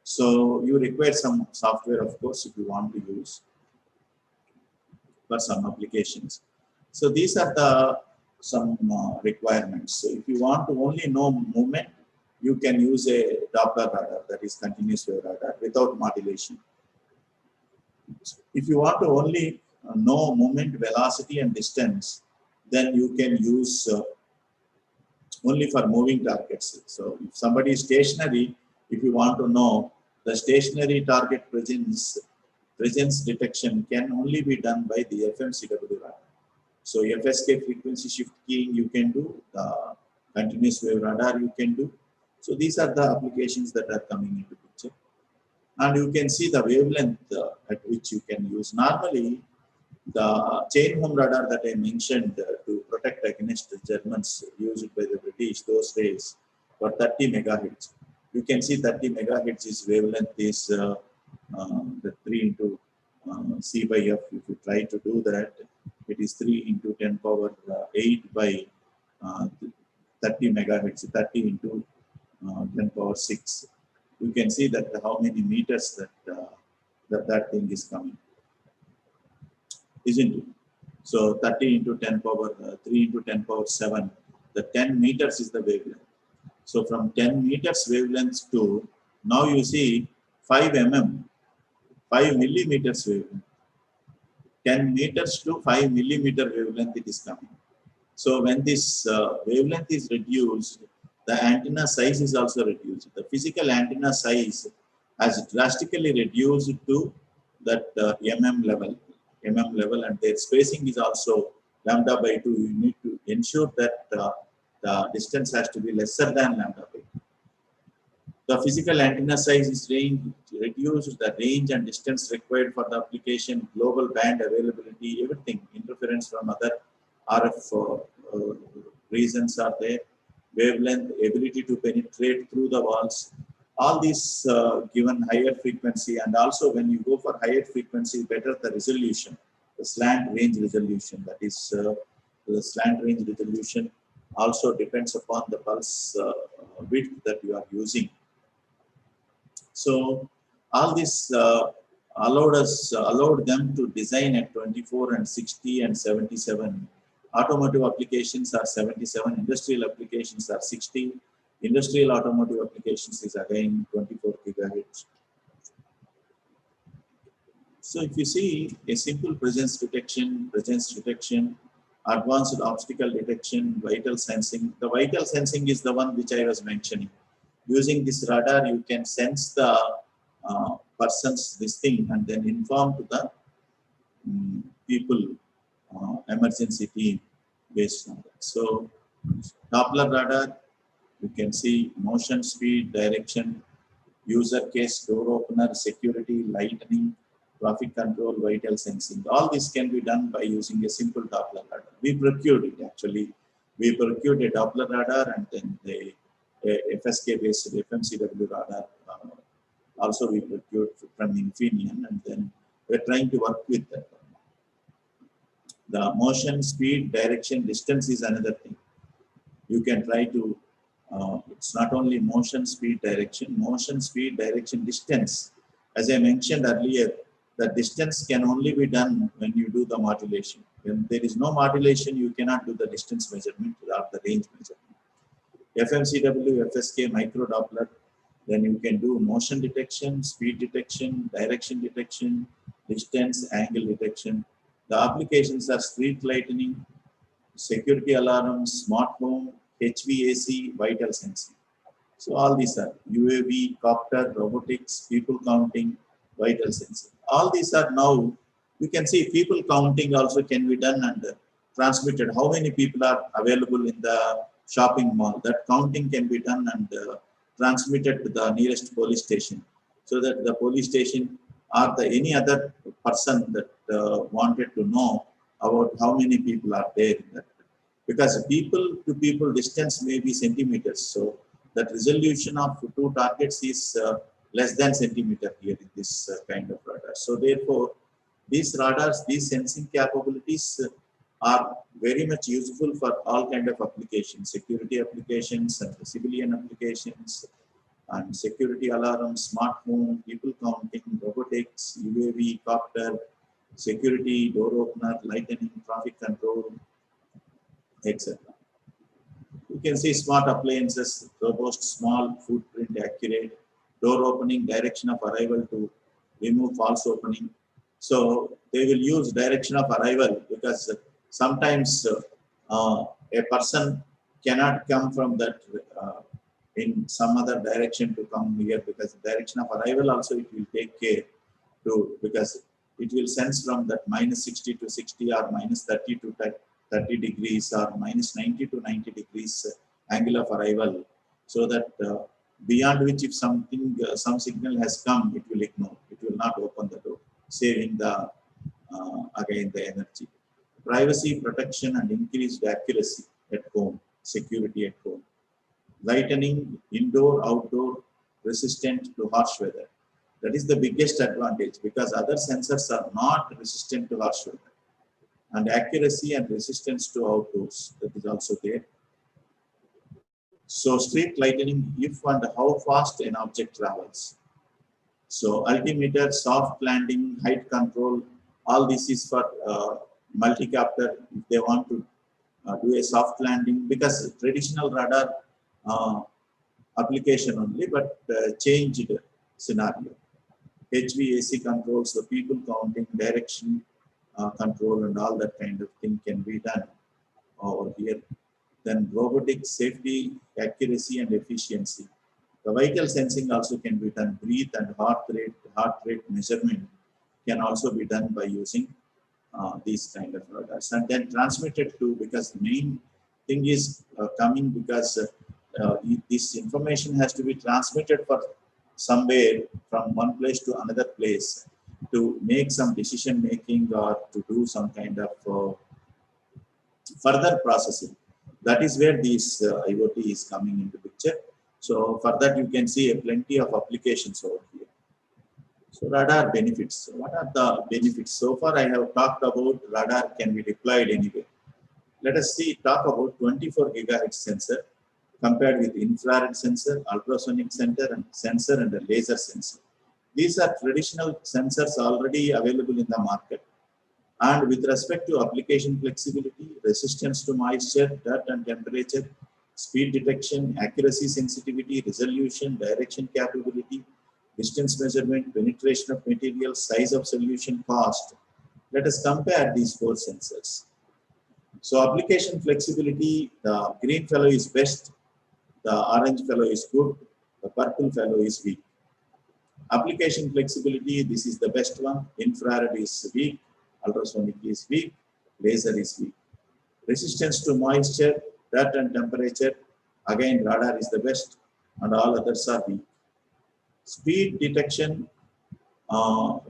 So you require some software, of course, if you want to use for some applications. So these are some requirements. So if you want to only know movement, you can use a Doppler radar, that is continuous wave radar, without modulation. If you want to only know movement, velocity and distance, then you can use only for moving targets. So if somebody is stationary, if you want to know the stationary target presence detection can only be done by the FMCW radar. So FSK frequency shift keying you can do, the continuous wave radar you can do. So these are the applications that are coming into picture. And you can see the wavelength at which you can use. Normally, the chain home radar that I mentioned to protect against the Germans used by the British those days for 30 megahertz. You can see 30 megahertz is wavelength is the 3 into C by F. If you try to do that, it is 3 into 10 power 8 by 30 megahertz, 30 into 10 power 6. You can see that how many meters that thing is coming, isn't it? So 30 into 10 power 3 into 10 power 7, the 10 meters is the wavelength. So from 10 meters wavelength to now you see 5 mm, 5 millimeters wavelength. 10 meters to 5 millimeter wavelength it is coming. So when this wavelength is reduced, the antenna size is also reduced. The physical antenna size has drastically reduced to that mm level, and their spacing is also lambda by 2. You need to ensure that the distance has to be lesser than lambda by 2. The physical antenna size is reduced, the range and distance required for the application, global band availability, everything, interference from other RF reasons are there, wavelength, ability to penetrate through the walls, all these given higher frequency, and also when you go for higher frequency, better the resolution, the slant range resolution, that is the slant range resolution also depends upon the pulse width that you are using. So all this allowed them to design at 24 and 60 and 77. Automotive applications are 77, industrial applications are 60. Industrial automotive applications is again 24 gigahertz. So if you see a simple presence detection, advanced obstacle detection, vital sensing. The vital sensing is the one which I was mentioning. Using this radar, you can sense the person's this thing and then inform to the people, emergency team based on that. So Doppler radar, you can see motion, speed, direction, user case, door opener, security, lightning, traffic control, vital sensing. All this can be done by using a simple Doppler radar. We procured it actually. We procured a Doppler radar and then the FSK based FMCW radar. Also we procured from Infineon, and then we're trying to work with that. The motion, speed, direction, distance is another thing. You can try to, it's not only motion, speed, direction, distance. As I mentioned earlier, the distance can only be done when you do the modulation. When there is no modulation, you cannot do the distance measurement or the range measurement. FMCW, FSK, micro Doppler, then you can do motion detection, speed detection, direction detection, distance, angle detection. The applications are street lighting, security alarms, smart home, HVAC, vital sensing. So all these are UAV, copter, robotics, people counting, vital sensing. All these are now, you can see people counting also can be done and transmitted. How many people are available in the shopping mall? That counting can be done and transmitted to the nearest police station, so that the police station or the any other person that wanted to know about how many people are there in that. Because people to people distance may be centimeters, so that resolution of two targets is less than centimeter here in this kind of radar. So therefore, these radars, these sensing capabilities are very much useful for all kind of applications, security applications and civilian applications, and security alarms, smart home, people counting, robotics, UAV, copter, security, door opener, lightning, traffic control, etc. You can see smart appliances, robust, small, footprint, accurate, door opening, direction of arrival to remove false opening. So they will use direction of arrival because sometimes a person cannot come from that in some other direction to come here, because direction of arrival also it will take care to, because it will sense from that minus 60 to 60 or minus 30 to 30 degrees or minus 90 to 90 degrees angle of arrival, so that beyond which if something, some signal has come, it will ignore, it will not open the door, saving the again the energy. Privacy, protection and increased accuracy at home, security at home. Lightning, indoor, outdoor, resistant to harsh weather. That is the biggest advantage, because other sensors are not resistant to harsh weather. And accuracy and resistance to outdoors, that is also there. So street lightning, if and how fast an object travels. So altimeter, soft landing, height control, all this is for multi-captor if they want to do a soft landing, because traditional radar application only, but changed scenario. HVAC controls, the people counting, direction control and all that kind of thing can be done over here. Then robotics, safety, accuracy and efficiency. The vital sensing also can be done. Breath and heart rate measurement can also be done by using these kind of radars. And then transmitted to, because the main thing is coming, because this information has to be transmitted for somewhere from one place to another place to make some decision making or to do some kind of further processing. That is where this IoT is coming into picture. So for that you can see plenty of applications over here. So radar benefits. What are the benefits? So far I have talked about radar can be deployed anywhere. Let us talk about 24 gigahertz sensor compared with infrared sensor, ultrasonic sensor and a laser sensor. These are traditional sensors already available in the market. And with respect to application flexibility, resistance to moisture, dirt and temperature, speed detection, accuracy, sensitivity, resolution, direction capability, distance measurement, penetration of material, size of solution, cost. Let us compare these 4 sensors. So application flexibility, the green fellow is best, the orange fellow is good, the purple fellow is weak. Application flexibility, this is the best one. Infrared is weak, ultrasonic is weak, laser is weak. Resistance to moisture, dirt and temperature, again radar is the best and all others are weak. Speed detection,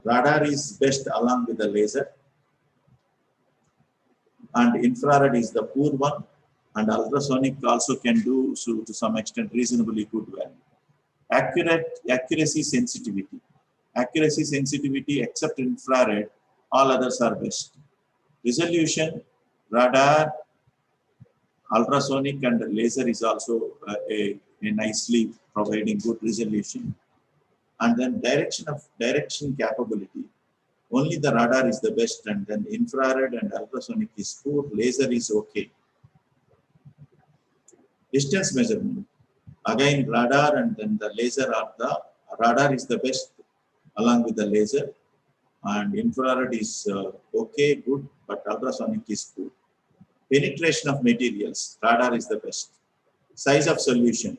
radar is best along with the laser, and infrared is the poor one, and ultrasonic also can do so to some extent reasonably good well. Accuracy, sensitivity. Accuracy, sensitivity except infrared, all others are best. Resolution, radar, ultrasonic and laser is also a nicely providing good resolution. And then direction capability. Only the radar is the best, and then infrared and ultrasonic is poor, laser is okay. Distance measurement. Again, radar and then the laser are radar is the best along with the laser, and infrared is okay, good, but ultrasonic is poor. Penetration of materials, radar is the best. Size of solution,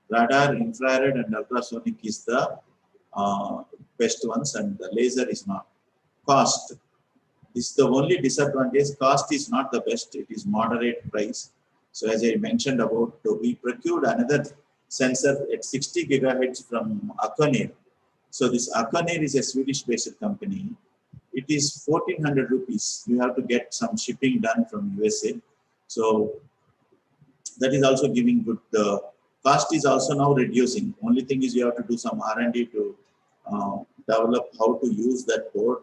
radar, infrared and ultrasonic is the best ones, and the laser is not. Cost, this is the only disadvantage. Cost is not the best, it is moderate price. So as I mentioned about, we procured another sensor at 60 gigahertz from Akonir. So this Akonir is a Swedish-based company. It is 1400 rupees. You have to get some shipping done from USA. So that is also giving good. Cost is also now reducing. Only thing is you have to do some R&D to develop how to use that board.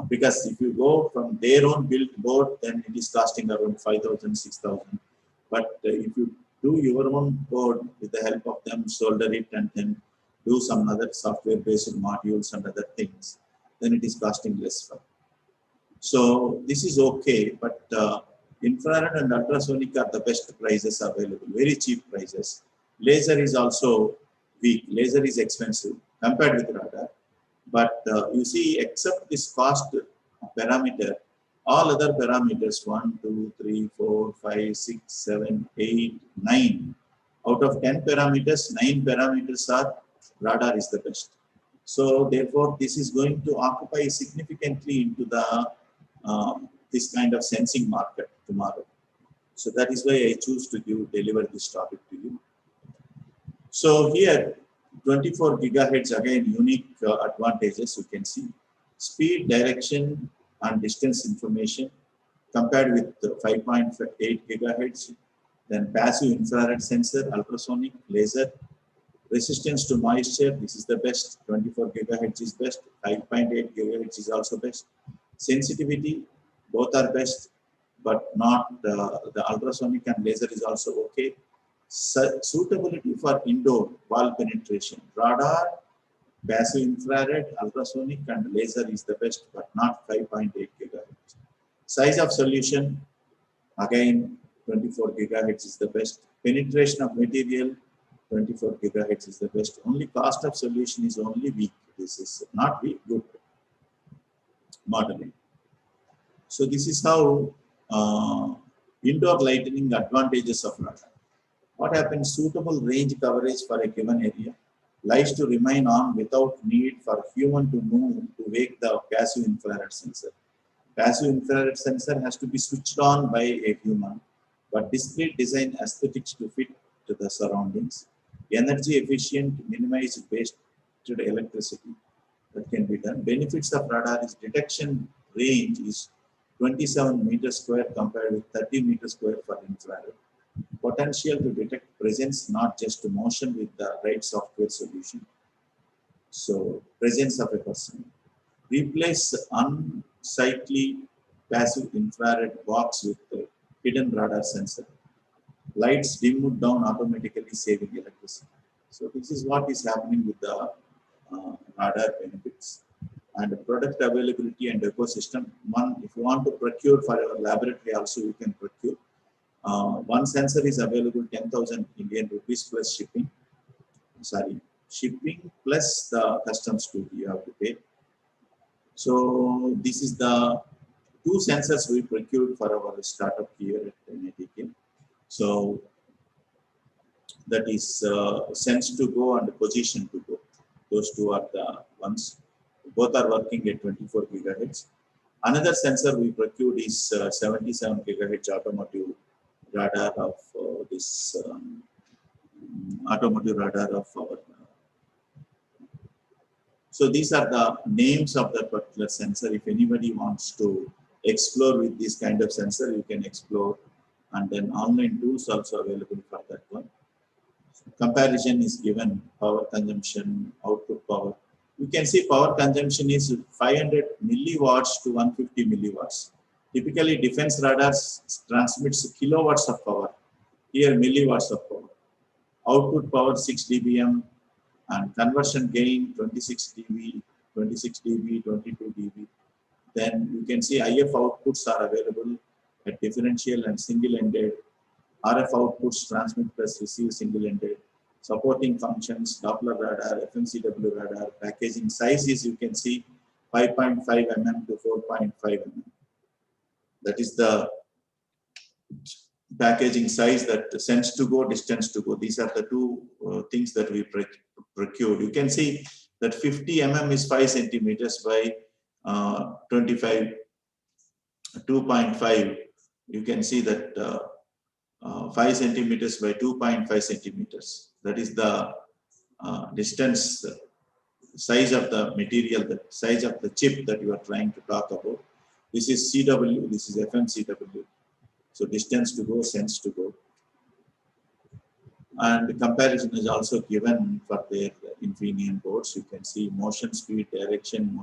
Because if you go from their own built board, then it is costing around 5,000, 6,000. But if you do your own board with the help of them, solder it and then do some other software-based modules and other things, then it is costing less. So this is okay, but infrared and ultrasonic are the best prices available, very cheap prices. Laser is also weak. Laser is expensive compared with radar. But you see, except this cost parameter, all other parameters 1, 2, 3, 4, 5, 6, 7, 8, 9. Out of 10 parameters, 9 parameters are radar is the best. So therefore, this is going to occupy significantly into the this kind of sensing market tomorrow. So that is why I choose to deliver this topic to you. So here, 24 gigahertz, again, unique advantages you can see. Speed, direction, and distance information compared with 5.8 gigahertz. Then passive infrared sensor, ultrasonic, laser. Resistance to moisture, this is the best. 24 gigahertz is best. 5.8 gigahertz is also best. Sensitivity, both are best, but not the ultrasonic and laser is also okay. Suitability for indoor wall penetration, radar, passive infrared, ultrasonic and laser is the best, but not 5.8 gigahertz. Size of solution, again 24 gigahertz is the best. Penetration of material, 24 gigahertz is the best. Only cost of solution is only weak. This is not weak, good. Modeling. So this is how indoor lighting advantages of radar. What happens? Suitable range coverage for a given area. Lights to remain on without need for human to move to wake the passive infrared sensor. Passive infrared sensor has to be switched on by a human, but discrete design aesthetics to fit to the surroundings. Energy efficient, minimized wasted electricity that can be done. Benefits of radar is detection range is 27 meters square compared with 30 meters square for infrared. Potential to detect presence, not just motion with the right software solution. So, presence of a person. Replace unsightly passive infrared box with the hidden radar sensor. lights dim down automatically, saving electricity. So this is what is happening with the radar benefits. And product availability and ecosystem. One, if you want to procure for your laboratory also, you can procure. One sensor is available 10,000 Indian rupees plus shipping. Sorry, shipping plus the customs duty you have to pay. So this is the two sensors we procured for our startup here at ATAL. So that is sense to go and position to go. Those two are the ones. Both are working at 24 gigahertz. Another sensor we procured is 77 gigahertz automotive radar of this automotive radar of our. So these are the names of the particular sensor. If anybody wants to explore with this kind of sensor, you can explore, and then online tools also available for that one. Comparison is given, power consumption, output power. You can see power consumption is 500 milliwatts to 150 milliwatts. Typically, defense radars transmits kilowatts of power. Here, milliwatts of power. Output power 6 dBm and conversion gain 26 dB, 22 dB. Then you can see IF outputs are available at differential and single-ended. RF outputs transmit plus receive single-ended. Supporting functions, Doppler radar, FMCW radar, packaging size is, you can see, 5.5 mm to 4.5 mm. That is the packaging size, that sense to go, distance to go. These are the two things that we procured. You can see that 50 mm is 5 centimeters by 25, 2.5. You can see that 5 centimeters by 2.5 centimeters. That is the distance, size of the material, the size of the chip that you are trying to talk about. This is CW, this is FMCW. So distance to go, sense to go. And the comparison is also given for their Infineon boards. You can see motion speed, direction,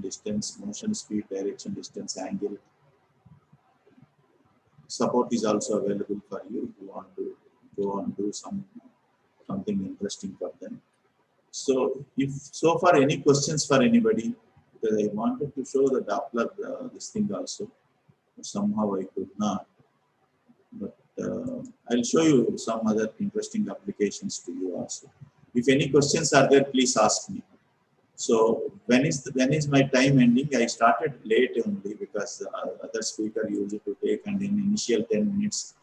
distance, motion speed, direction, distance, angle. Support is also available for you if you want to go and do something interesting for them. So if so far any questions for anybody, because I wanted to show the Doppler this thing also, somehow I could not, but I'll show you some other interesting applications to you also. If any questions are there, please ask me. So when is my time ending? I started late only because the other speaker used to take, and in initial 10 minutes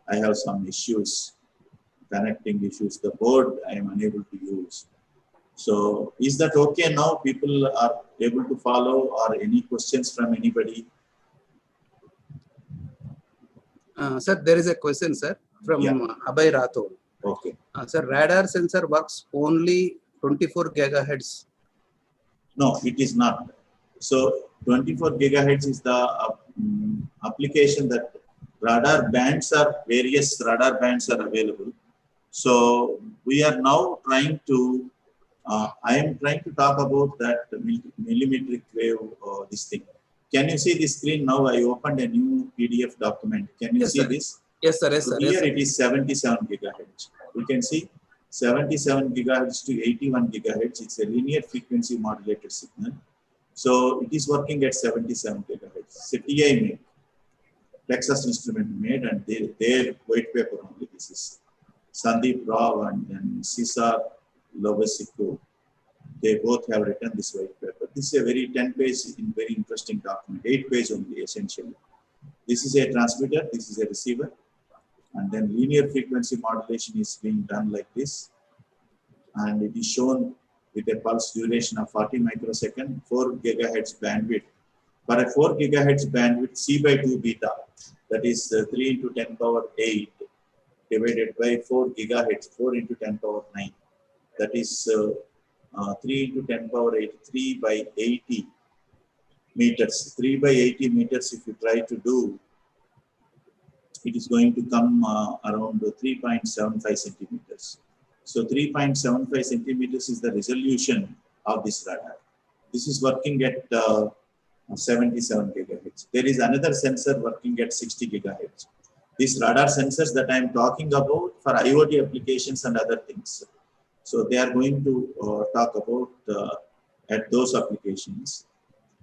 I have some issues, connecting issues. The board I am unable to use. So is that okay now? People are able to follow, or any questions from anybody? Sir, there is a question, sir, from Abhay Rathod. Okay. Sir, radar sensor works only 24 gigahertz. No, it is not. So 24 gigahertz is the application that various radar bands are available. So we are now trying to, I am trying to talk about that millimetric wave, this thing. Can you see this screen now? I opened a new PDF document. Can you see this? Yes, sir. Yes, so sir. Here yes, sir. It is 77 gigahertz. You can see 77 gigahertz to 81 gigahertz. It's a linear frequency modulated signal. So it is working at 77 gigahertz. It's a TI made, Texas Instrument made, and their white paper only. This is Sandeep Rao and Cesar Lovesico. They both have written this white paper. This is a very 10-page, very interesting document, 8-page only essentially. This is a transmitter, this is a receiver, and then linear frequency modulation is being done like this, and it is shown with a pulse duration of 40 microsecond, 4 gigahertz bandwidth. For a 4 gigahertz bandwidth, C by 2 beta, that is 3 into 10 power 8 divided by 4 gigahertz, 4 into 10 power 9. That is 3 into 10 power 8, 3 by 80 meters. 3 by 80 meters, if you try to do, it is going to come around 3.75 centimeters. So 3.75 centimeters is the resolution of this radar. This is working at 77 gigahertz. There is another sensor working at 60 gigahertz. These radar sensors that I am talking about for IoT applications and other things. So they are going to talk about at those applications.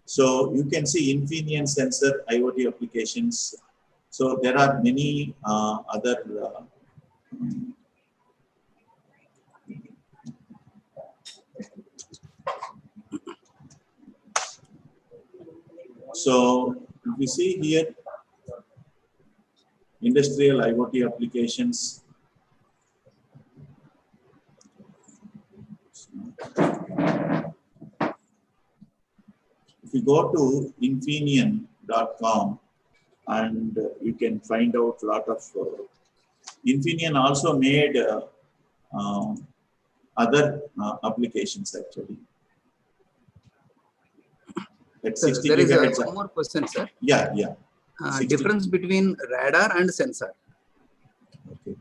So you can see Infineon sensor IoT applications. So there are many other so if we see here industrial IoT applications. If you go to Infineon.com and you can find out a lot of Infineon also made other applications actually. At Sir, 60 there is gigahertz. one more question, sir. Yeah. Difference between radar and sensor. Okay.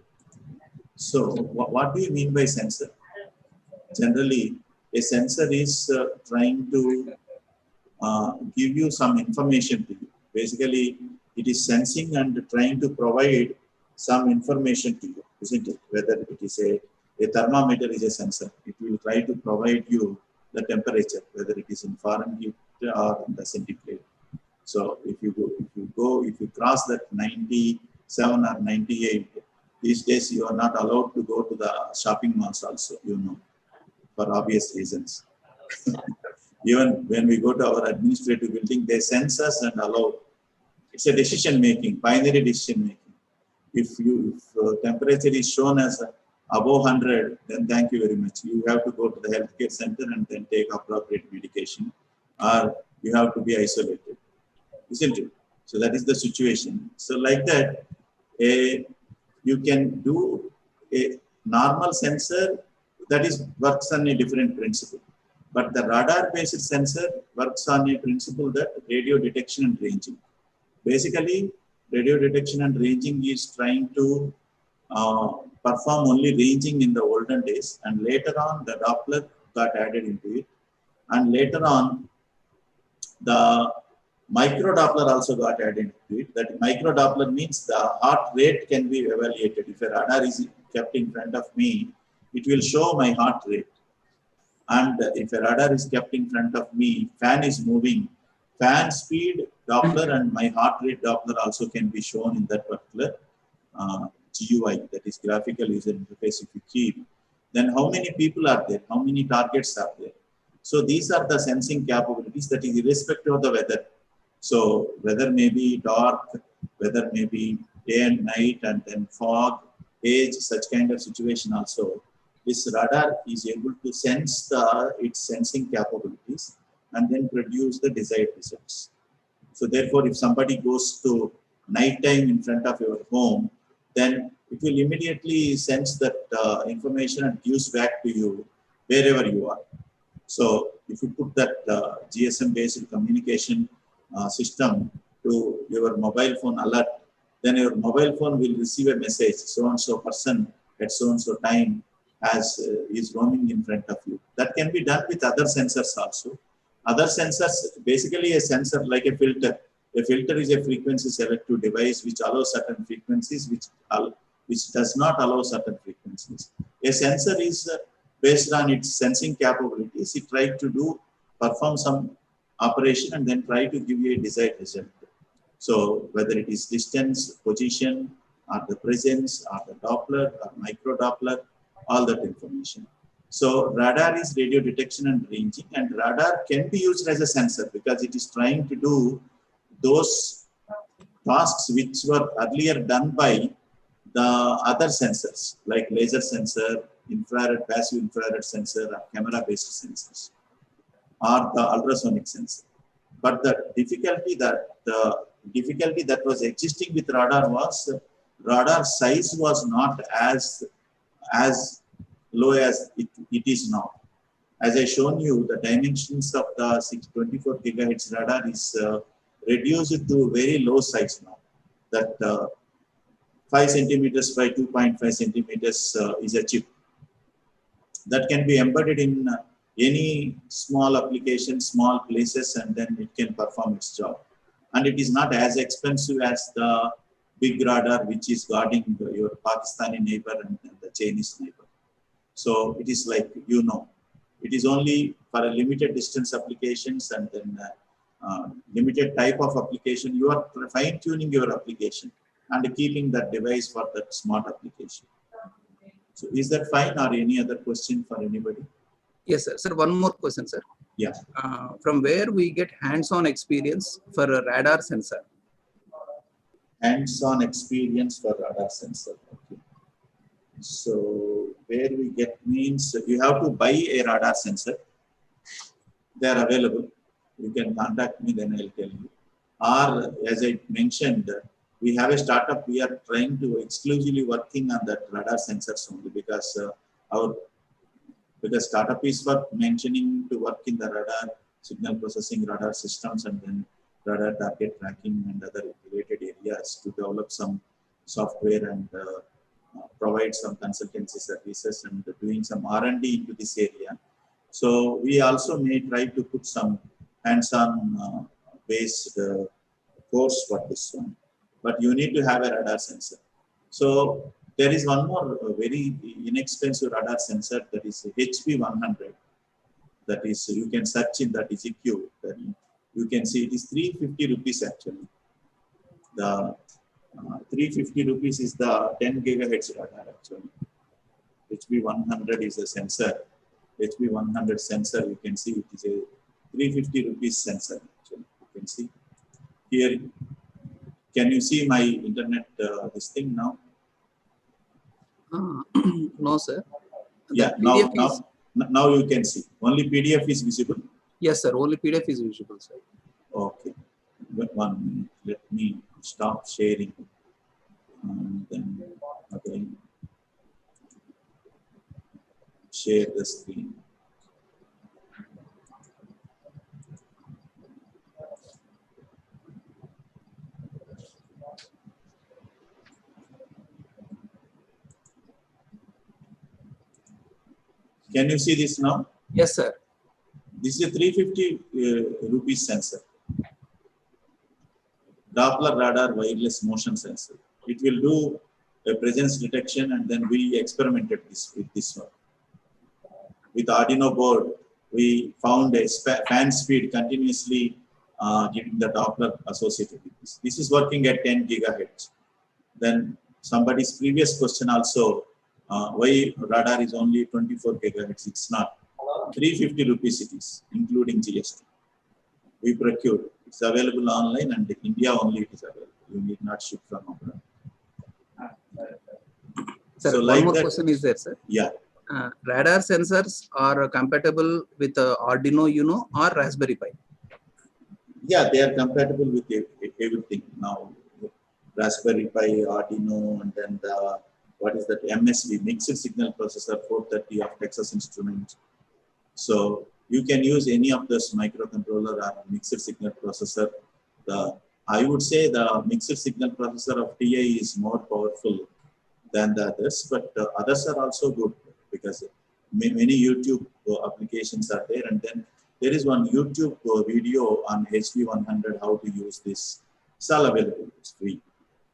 So what do you mean by sensor? Generally, a sensor is trying to give you some information to you. Basically, it is sensing and trying to provide some information to you, isn't it? Whether it is a thermometer is a sensor. It will try to provide you the temperature, whether it is in Fahrenheit or in the centigrade. So if you cross that 97 or 98, these days you are not allowed to go to the shopping malls also, for obvious reasons. Even when we go to our administrative building, they sense us and allow. It's a decision making, binary decision making. If temperature is shown as above 100, then thank you very much. You have to go to the healthcare center and then take appropriate medication, or you have to be isolated, isn't it? So that is the situation. So like that, you can do a normal sensor that works on a different principle. But the radar-based sensor works on a principle that radio detection and ranging. Basically, radio detection and ranging is trying to perform only ranging in the olden days, and later on the Doppler got added into it, and later on the micro Doppler also got added into it. That micro Doppler means the heart rate can be evaluated. If a radar is kept in front of me, it will show my heart rate. And if a radar is kept in front of me, fan is moving, fan speed Doppler and my heart rate Doppler also can be shown in that particular GUI, that is graphical user interface. If you keep, then how many people are there? How many targets are there? So these are the sensing capabilities that is irrespective of the weather. So weather may be dark, weather may be day and night, and then fog, age, such kind of situation also. This radar is able to sense its sensing capabilities and then produce the desired results. So therefore, if somebody goes to nighttime in front of your home, then it will immediately sense that information and gives back to you wherever you are. So if you put that GSM-based communication system to your mobile phone alert, then your mobile phone will receive a message, so-and-so person at so-and-so time is roaming in front of you. That can be done with other sensors also. Other sensors, basically a sensor like a filter. A filter is a frequency selective device which allows certain frequencies, which does not allow certain frequencies. A sensor is based on its sensing capabilities. It tries to perform some operation and then try to give you a desired result. So whether it is distance, position, or the presence, or the Doppler, or micro Doppler, all that information. So radar is radio detection and ranging, and radar can be used as a sensor because it is trying to do those tasks which were earlier done by the other sensors like laser sensor, infrared, passive infrared sensor, or camera-based sensors, or the ultrasonic sensor. But the difficulty that was existing with radar was radar size was not as low as it is now. As I shown you, the dimensions of the 624 gigahertz radar is reduced to very low size now. That 5 centimeters by 2.5 centimeters is a chip that can be embedded in any small application, small places, and then it can perform its job. And it is not as expensive as the big radar which is guarding your Pakistani neighbor and the Chinese neighbor. So it is like, you know, it is only for a limited distance applications and then limited type of application. You are fine tuning your application and keeping that device for that smart application. So is that fine, or any other question for anybody? Yes, sir. Sir, one more question, sir. Yeah. From where we get hands-on experience for a radar sensor? Hands-on experience for radar sensor. Okay. So where we get means you have to buy a radar sensor. They are available. You can contact me, then I'll tell you. Or as I mentioned, we have a startup. We are trying to exclusively working on that radar sensors only because because startup is for mentioning to work in the radar, signal processing, radar systems, and then radar target tracking and other related areas to develop some software and provide some consultancy services and doing some R&D into this area. So we also may try to put some hands-on based course for this one, but you need to have a radar sensor. So there is one more very inexpensive radar sensor, that is HP100. That is, you can search in the DGQ. Then you can see it is 350 rupees actually. The 350 rupees is the 10 gigahertz radar actually. HP100 is a sensor. HP100 sensor, you can see it is a 350 rupees sensor actually. You can see here. Can you see my internet this thing now? No, sir. Yeah, now you can see. Only PDF is visible? Yes, sir. Only PDF is visible, sir. Okay. But 1 minute. Let me stop sharing. And then again, share the screen. Can you see this now? Yes, sir. This is a 350 rupees sensor. Doppler radar wireless motion sensor. It will do a presence detection, and then we experimented with this one. With Arduino board, we found a fan speed continuously giving the Doppler associated with this. This is working at 10 gigahertz. Then somebody's previous question also, why radar is only 24 gigahertz? It's not. 350 rupees it is, including GST. We procured. It's available online, and in India only it is available. You need not ship from abroad. Sir, So one like more that, question is there, sir. yeah. Radar sensors are compatible with Arduino Uno or Raspberry Pi? Yeah, they are compatible with everything now. Raspberry Pi, Arduino, and then the, what is that, MSP, Mixed Signal Processor 430 of Texas Instruments. So you can use any of this microcontroller or mixed signal processor. I would say the mixed signal processor of TI is more powerful than the others, but others are also good because many YouTube applications are there. And then there is one YouTube video on HP100 how to use this. It's all available. It's free.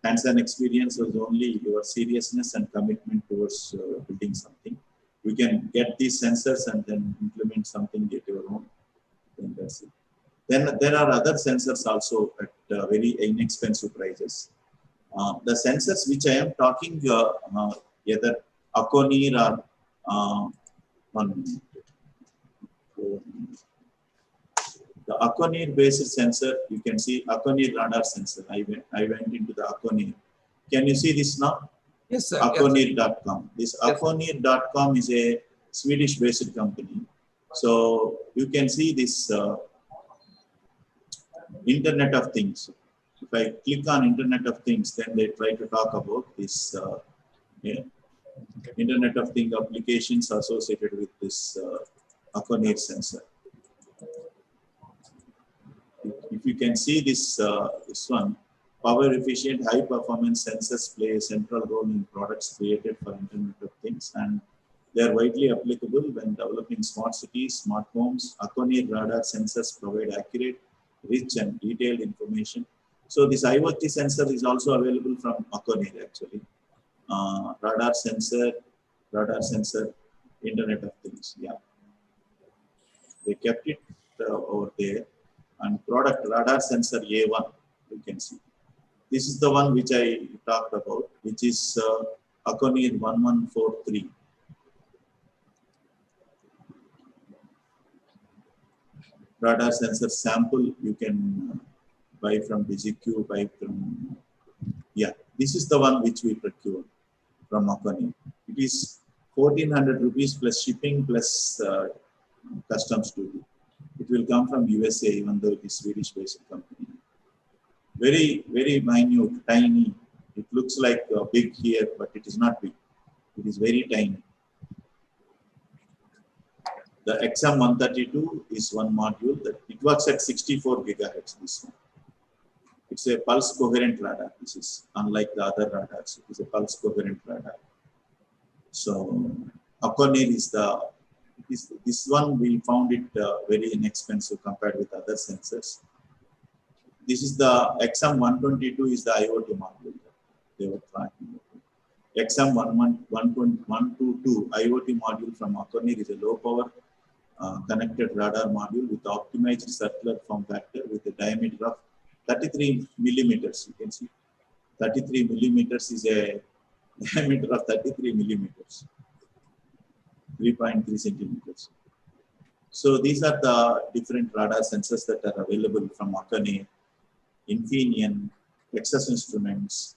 Hands-on experience was only your seriousness and commitment towards building something. You can get these sensors and then implement something at your own. Then that's it. Then there are other sensors also at very inexpensive prices. The sensors which I am talking, either Akonir or the Akonir based sensor, you can see Akonir radar sensor. I went into the Akonir. Can you see this now? Yes, sir. Akonir.com. This Akonir.com is a Swedish based company. So you can see this Internet of Things. If I click on Internet of Things, then they try to talk about this Internet of Things applications associated with this Akonir sensor. If you can see this, this one, power efficient, high performance sensors play a central role in products created for Internet of Things, and they are widely applicable when developing smart cities, smart homes. Akonir radar sensors provide accurate, rich and detailed information So this IoT sensor is also available from Akonir actually. Radar sensor, Internet of Things. Yeah, they kept it over there. And product radar sensor A1, you can see. This is the one which I talked about, which is Akonir 1143. Radar sensor sample you can buy from DigiQ, buy from, yeah, this is the one which we procured from Akonir. It is 1400 rupees plus shipping plus customs duty. It will come from USA, even though it is Swedish-based company. Very, very minute, tiny. It looks like big here, but it is not big. It is very tiny. The XM132 is one module that it works at 64 gigahertz. This one. It's a pulse coherent radar. This is unlike the other radars. It is a pulse coherent radar. So Akonir is this one we found it very inexpensive compared with other sensors. This is the XM122 is the IoT module they were tracking. XM122 IoT module from Akonir is a low power connected radar module with optimized circular form factor with a diameter of 33 millimeters. You can see 33 millimeters is a diameter of 33 millimeters, 3.3 centimeters. So these are the different radar sensors that are available from Akonir, Infineon, Texas Instruments,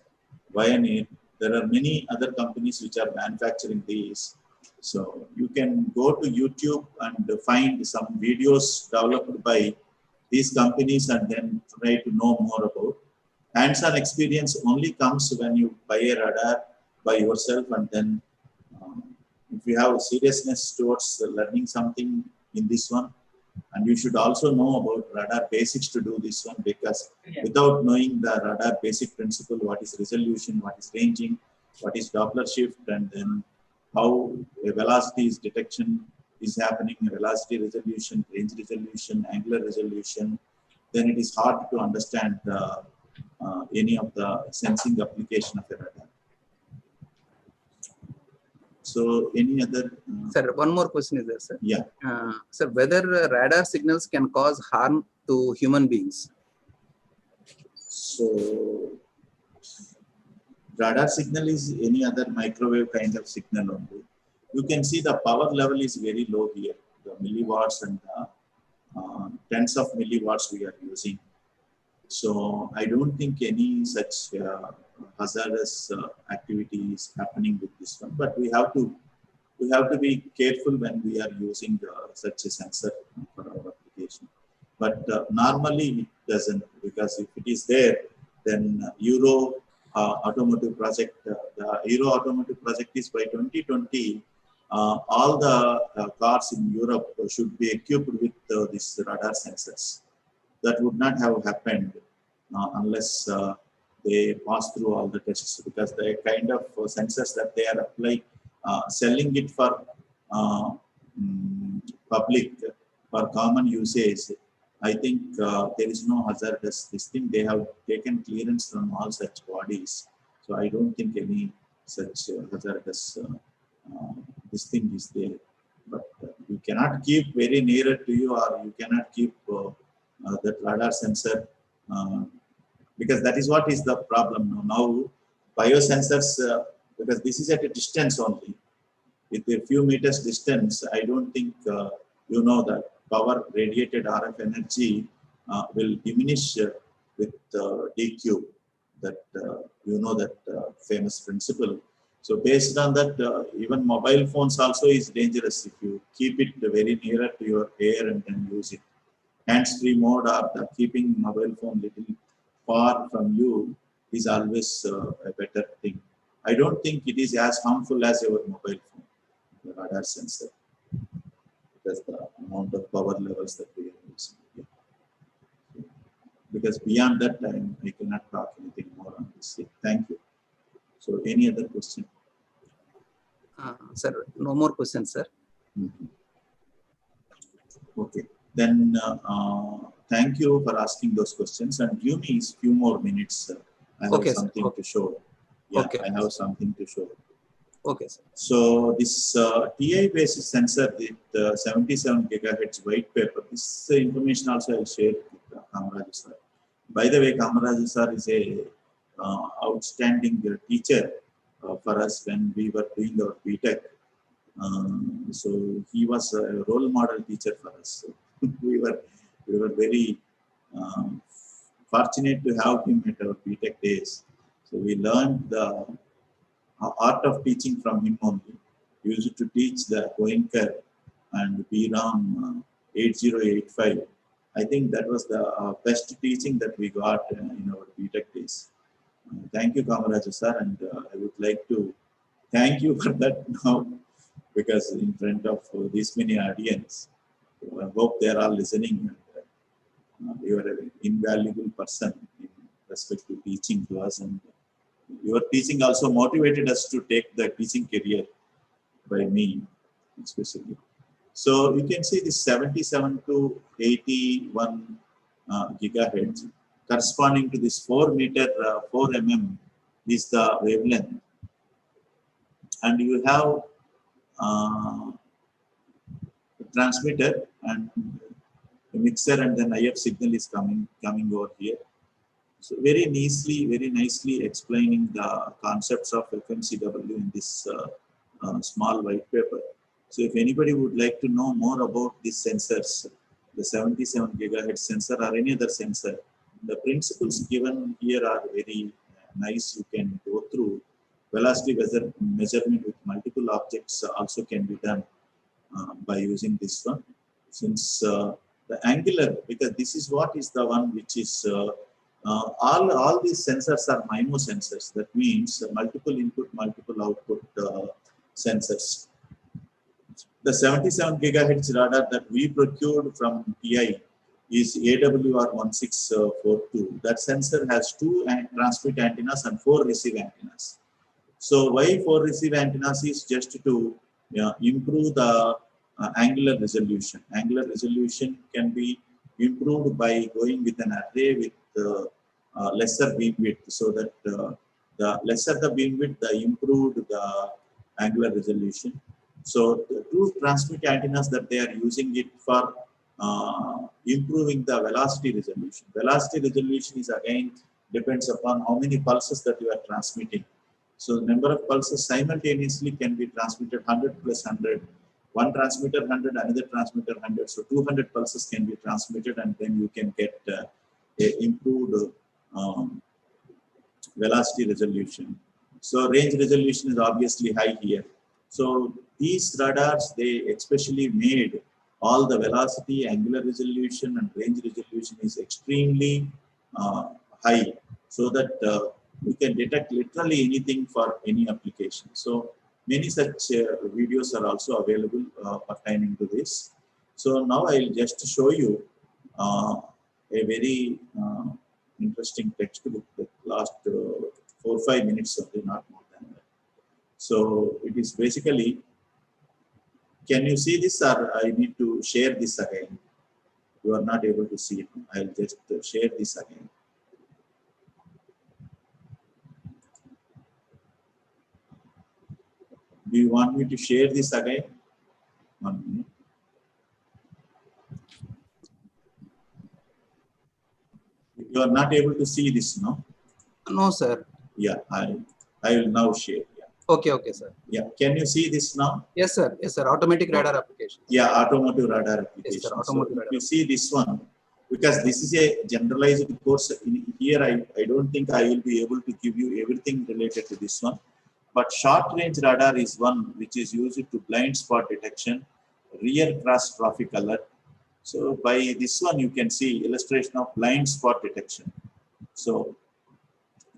Pioneer. There are many other companies which are manufacturing these. So you can go to YouTube and find some videos developed by these companies and then try to know more about. Hands-on experience only comes when you buy a radar by yourself, and then if you have seriousness towards learning something in this one, and you should also know about radar basics to do this one, because without knowing the radar basic principle, what is resolution, what is ranging, what is Doppler shift, and then how a velocity is detection is happening, velocity resolution, range resolution, angular resolution, then it is hard to understand any of the sensing application of a radar. So any other? Sir, one more question is there, sir. Yeah. Sir, whether radar signals can cause harm to human beings? So radar signal is any other microwave kind of signal only. You can see the power level is very low here. The milliwatts and tens of milliwatts we are using. So I don't think any such hazardous activity is happening with this one. But we have to be careful when we are using such a sensor for our application. But normally it doesn't, because if it is there, then Euro automotive project, the Euro automotive project is by 2020. All the cars in Europe should be equipped with these radar sensors. That would not have happened unless they pass through all the tests, because the kind of sensors that they are applying, selling it for public, for common usage, I think there is no hazardous this thing. They have taken clearance from all such bodies. So I don't think any such hazardous this thing is there. But you cannot keep very nearer to you, or you cannot keep that radar sensor, because that is what is the problem now. Biosensors, because this is at a distance only, with a few meters distance, I don't think you know that power radiated RF energy will diminish with dq. That you know that famous principle. So based on that, even mobile phones also is dangerous if you keep it very nearer to your ear and then use it. Hands-free mode, or the keeping mobile phone little far from you is always a better thing. I don't think it is as harmful as your mobile phone, the radar sensor, because the amount of power levels that we are using. Yeah. Because beyond that time, I cannot talk anything more on this. Yeah. Thank you. So any other question? Sir, no more questions, sir. Mm-hmm. Okay. Then thank you for asking those questions, and give me a few more minutes. I have Okay, sir. something Okay. to show. Yeah, Okay. I have something to show. Okay, sir. So this TI-based sensor with 77 gigahertz white paper, this information also I'll share with Kamaraj sir. By the way, Kamaraj sir is a outstanding teacher for us when we were doing our BTech. So he was a role model teacher for us. So we were very fortunate to have him at our BTech days. So we learned the art of teaching from him only. He used to teach the Goenker and BRAM 8085. I think that was the best teaching that we got in our BTech days. Thank you, Kamaraj sir, and I would like to thank you for that now, because in front of this many audience, I hope they are all listening. You are an invaluable person in respect to teaching to us, and your teaching also motivated us to take the teaching career by me, especially. So you can see this 77 to 81 gigahertz corresponding to this 4 meter, 4 mm is the wavelength. And you have transmitter and a mixer, and then IF signal is coming over here. So very nicely explaining the concepts of FMCW in this small white paper. So if anybody would like to know more about these sensors, the 77 gigahertz sensor or any other sensor, the principles given here are very nice. You can go through. Velocity measurement with multiple objects also can be done by using this one. Since the angular, because this is what is the one which is all these sensors are MIMO sensors. That means multiple input, multiple output sensors. The 77 gigahertz radar that we procured from TI is AWR1642. That sensor has 2 transmit antennas and 4 receive antennas. So why 4 receive antennas is just to improve the angular resolution. Angular resolution can be improved by going with an array with lesser beam width, so that the lesser the beam width, the improved the angular resolution. So the 2 transmit antennas that they are using it for improving the velocity resolution. Velocity resolution is again depends upon how many pulses that you are transmitting. So the number of pulses simultaneously can be transmitted 100 plus 100. One transmitter 100, another transmitter 100. So 200 pulses can be transmitted, and then you can get a improved velocity resolution. So range resolution is obviously high here. So these radars, they especially made all the velocity, angular resolution, and range resolution is extremely high, so that you can detect literally anything for any application. So many such videos are also available pertaining to this. So now I'll just show you a very interesting textbook that last 4 or 5 minutes, only, not more than that. So it is basically, can you see this, or I need to share this again? You are not able to see it. I'll just share this again. Do you want me to share this again? 1 minute. You are not able to see this, no? No, sir. Yeah, I will now share. Yeah. Okay, sir. Yeah, can you see this now? Yes, sir. Yes, sir. Automatic radar application. Yeah, automotive radar application. Yes, sir. Automotive so radar. if you see this one, because this is a generalized course, here I don't think I will be able to give you everything related to this one. But short range radar is one which is used to blind spot detection, rear cross traffic alert. So by this one you can see illustration of blind spot detection. So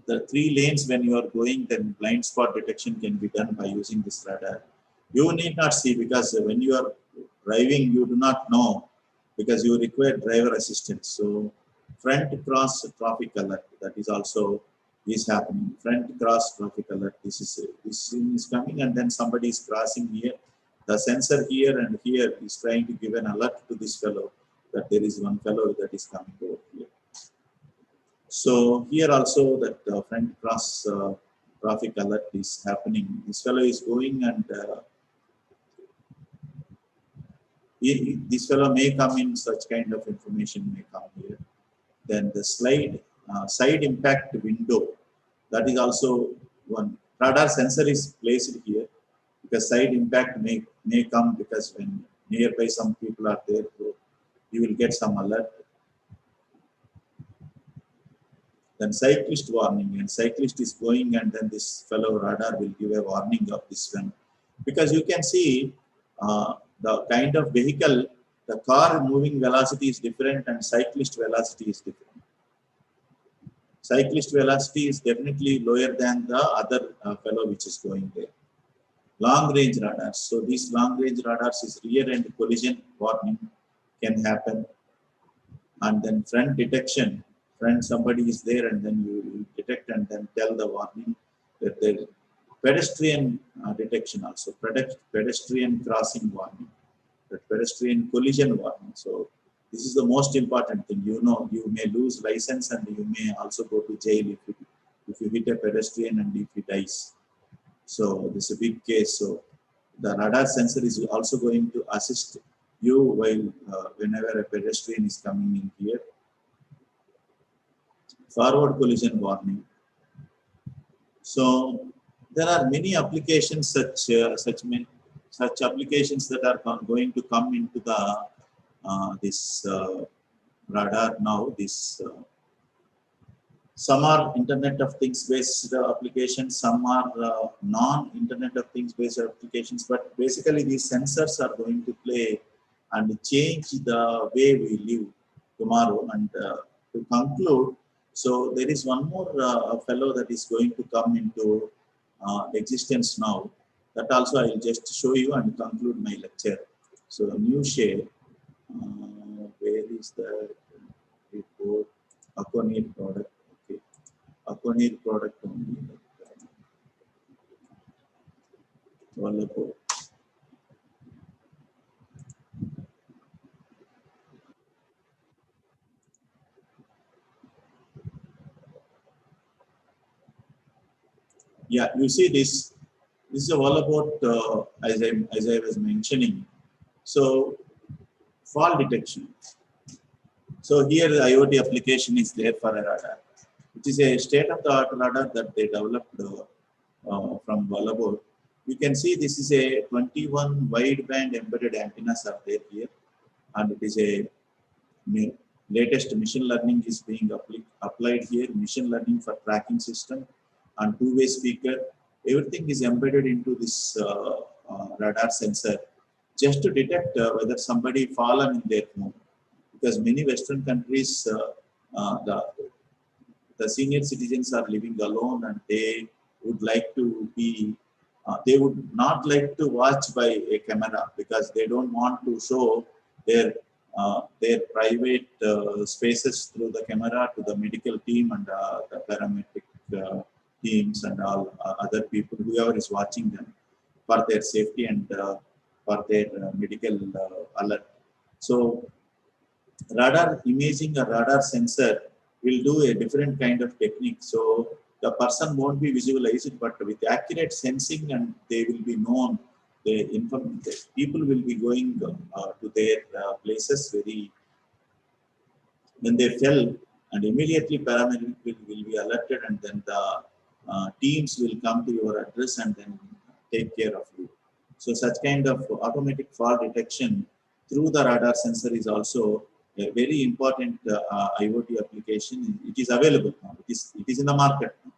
the 3 lanes when you are going, then blind spot detection can be done by using this radar. You need not see, because when you are driving you do not know, because you require driver assistance. So front cross traffic alert, that is also is happening. Front cross traffic alert, this is coming, and then somebody is crossing here. The sensor here and here is trying to give an alert to this fellow. that there is one fellow that is coming over here. So here also that front cross traffic alert is happening. This fellow is going and this fellow may come in, such kind of information may come here. Then the side impact window, that is also one. Radar sensor is placed here because side impact may come, because when nearby some people are there, so you will get some alert. Then cyclist warning, and cyclist is going, and then this fellow radar will give a warning of this one, because you can see the kind of vehicle, the car moving velocity is different and cyclist velocity is different. Cyclist velocity is definitely lower than the other fellow which is going there. Long range radars. So these long range radars is rear end collision warning can happen. And then front detection. Front somebody is there and then you detect and then tell the warning that there. Pedestrian detection also. Pedestrian crossing warning. That pedestrian collision warning. So this is the most important thing. You know, you may lose license and you may also go to jail if you hit a pedestrian and if he dies. So this is a big case. So the radar sensor is also going to assist you while whenever a pedestrian is coming in here. Forward collision warning. So there are many applications, such applications that are going to come into the this radar now. Some are Internet of Things based applications, some are non-Internet of Things based applications, but basically these sensors are going to play and change the way we live tomorrow. And to conclude, so there is one more fellow that is going to come into existence now. That also I will just show you and conclude my lecture. So new share, where is the report? Aconir product. Okay, Aconir product only. Wonderful. Yeah, you see this. This is all about as I was mentioning. So fall detection. So here the IoT application is there for a radar. It is a state-of-the-art radar that they developed from Volleyball. You can see this is a 21 wideband embedded antennas are there here, and it is a latest machine learning is being applied here. Machine learning for tracking system and two-way speaker. Everything is embedded into this radar sensor just to detect whether somebody fallen in their home. Because many Western countries, the senior citizens are living alone and they would like to be, they would not like to watch by a camera because they don't want to show their private spaces through the camera to the medical team and the paramedic teams and all other people, whoever is watching them, for their safety and for their medical alert. So radar imaging or radar sensor will do a different kind of technique. So the person won't be visualized, but with accurate sensing and they will be known. The people will be going to their places when they fell, and immediately paramedic will be alerted, and then the teams will come to your address and then take care of you. So such kind of automatic fall detection through the radar sensor is also a very important IoT application. It is available now. It is in the market now.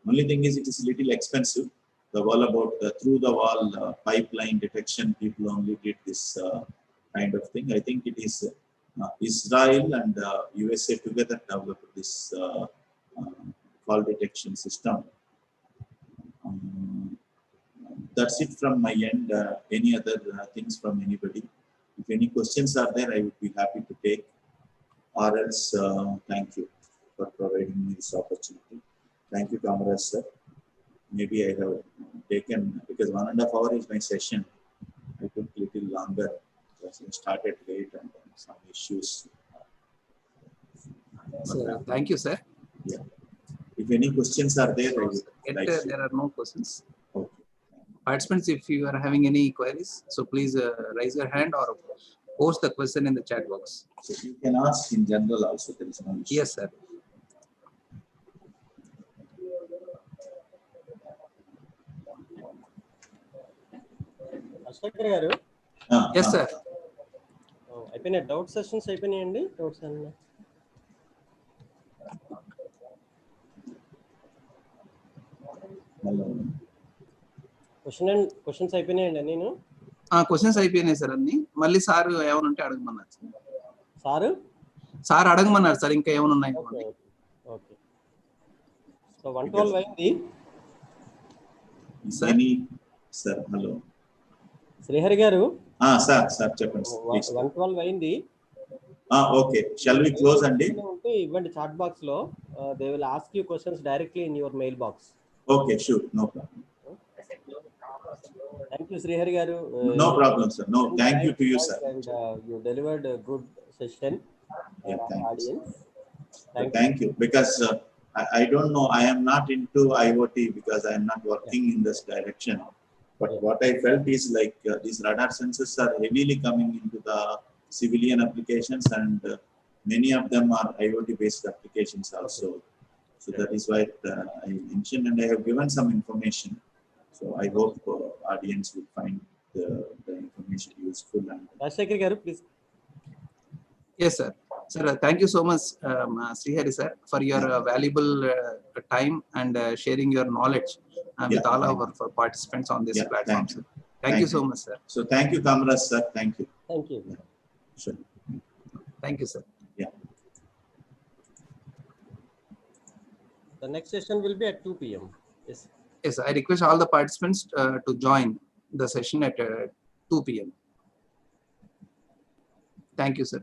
Only thing is it is a little expensive. The wall about the through the wall pipeline detection, people only did this kind of thing. I think it is Israel and USA together developed this fall detection system. That's it from my end. Any other things from anybody? If any questions are there, I would be happy to take. Or else, thank you for providing me this opportunity. Thank you, Kamraj sir. Maybe I have taken, because 1.5 hours is my session. I took a little longer because I started late and some issues. issues. So, thank you, sir. Yeah. If any questions are there, I would like to. There are no questions. Okay. Participants, if you are having any queries, so please raise your hand or post the question in the chat box. So you can ask in general also. There is no issue. Yes, sir. అశోకర్ గారు Yes, sir. అయిపోయినాయి doubt sessions అయిపోయినాయండి doubts అన్నీ Hello. Questions అయిపోయినాయండి నేను questions అయిపోయినాయి sir అన్ని. మళ్ళీ sir ఏమైనా ఉంటే అడగమన్నారు సార్ అడగమన్నారు సార్, ఇంకా ఏమైనా ఉన్నాయి. ఓకే సో 112 అయింది సార్. హలో శ్రీహరి గారు. సార్ చెప్పండి. 112 అయింది. ఓకే, షల్ వి క్లోజ్ అండి? ఉంటే ఇవ్వండి చాట్ బాక్స్ లో. They will ask you questions directly in your mail box. Okay, sure, no problem. Thank you, Srihari garu. No problem, sir. No, thank you to you, sir. And you delivered a good session for our audience. Thank you. Because I don't know, I am not into IoT because I am not working in this direction. But what I felt is like these radar sensors are heavily coming into the civilian applications, and many of them are IoT-based applications also. So that is why I mentioned, and I have given some information. So I hope audience will find the information useful. And Rajshekhar garu, please. Yes, sir. Sir, thank you so much, Srihari sir, for your valuable time and sharing your knowledge with all our participants on this platform. Sir. Thank you so much, sir. So thank you, Kamraj sir. Thank you. Thank you. Sure. Thank you, sir. Yeah. The next session will be at 2 p.m. Yes. Yes, I request all the participants to join the session at 2 p.m. Thank you, sir.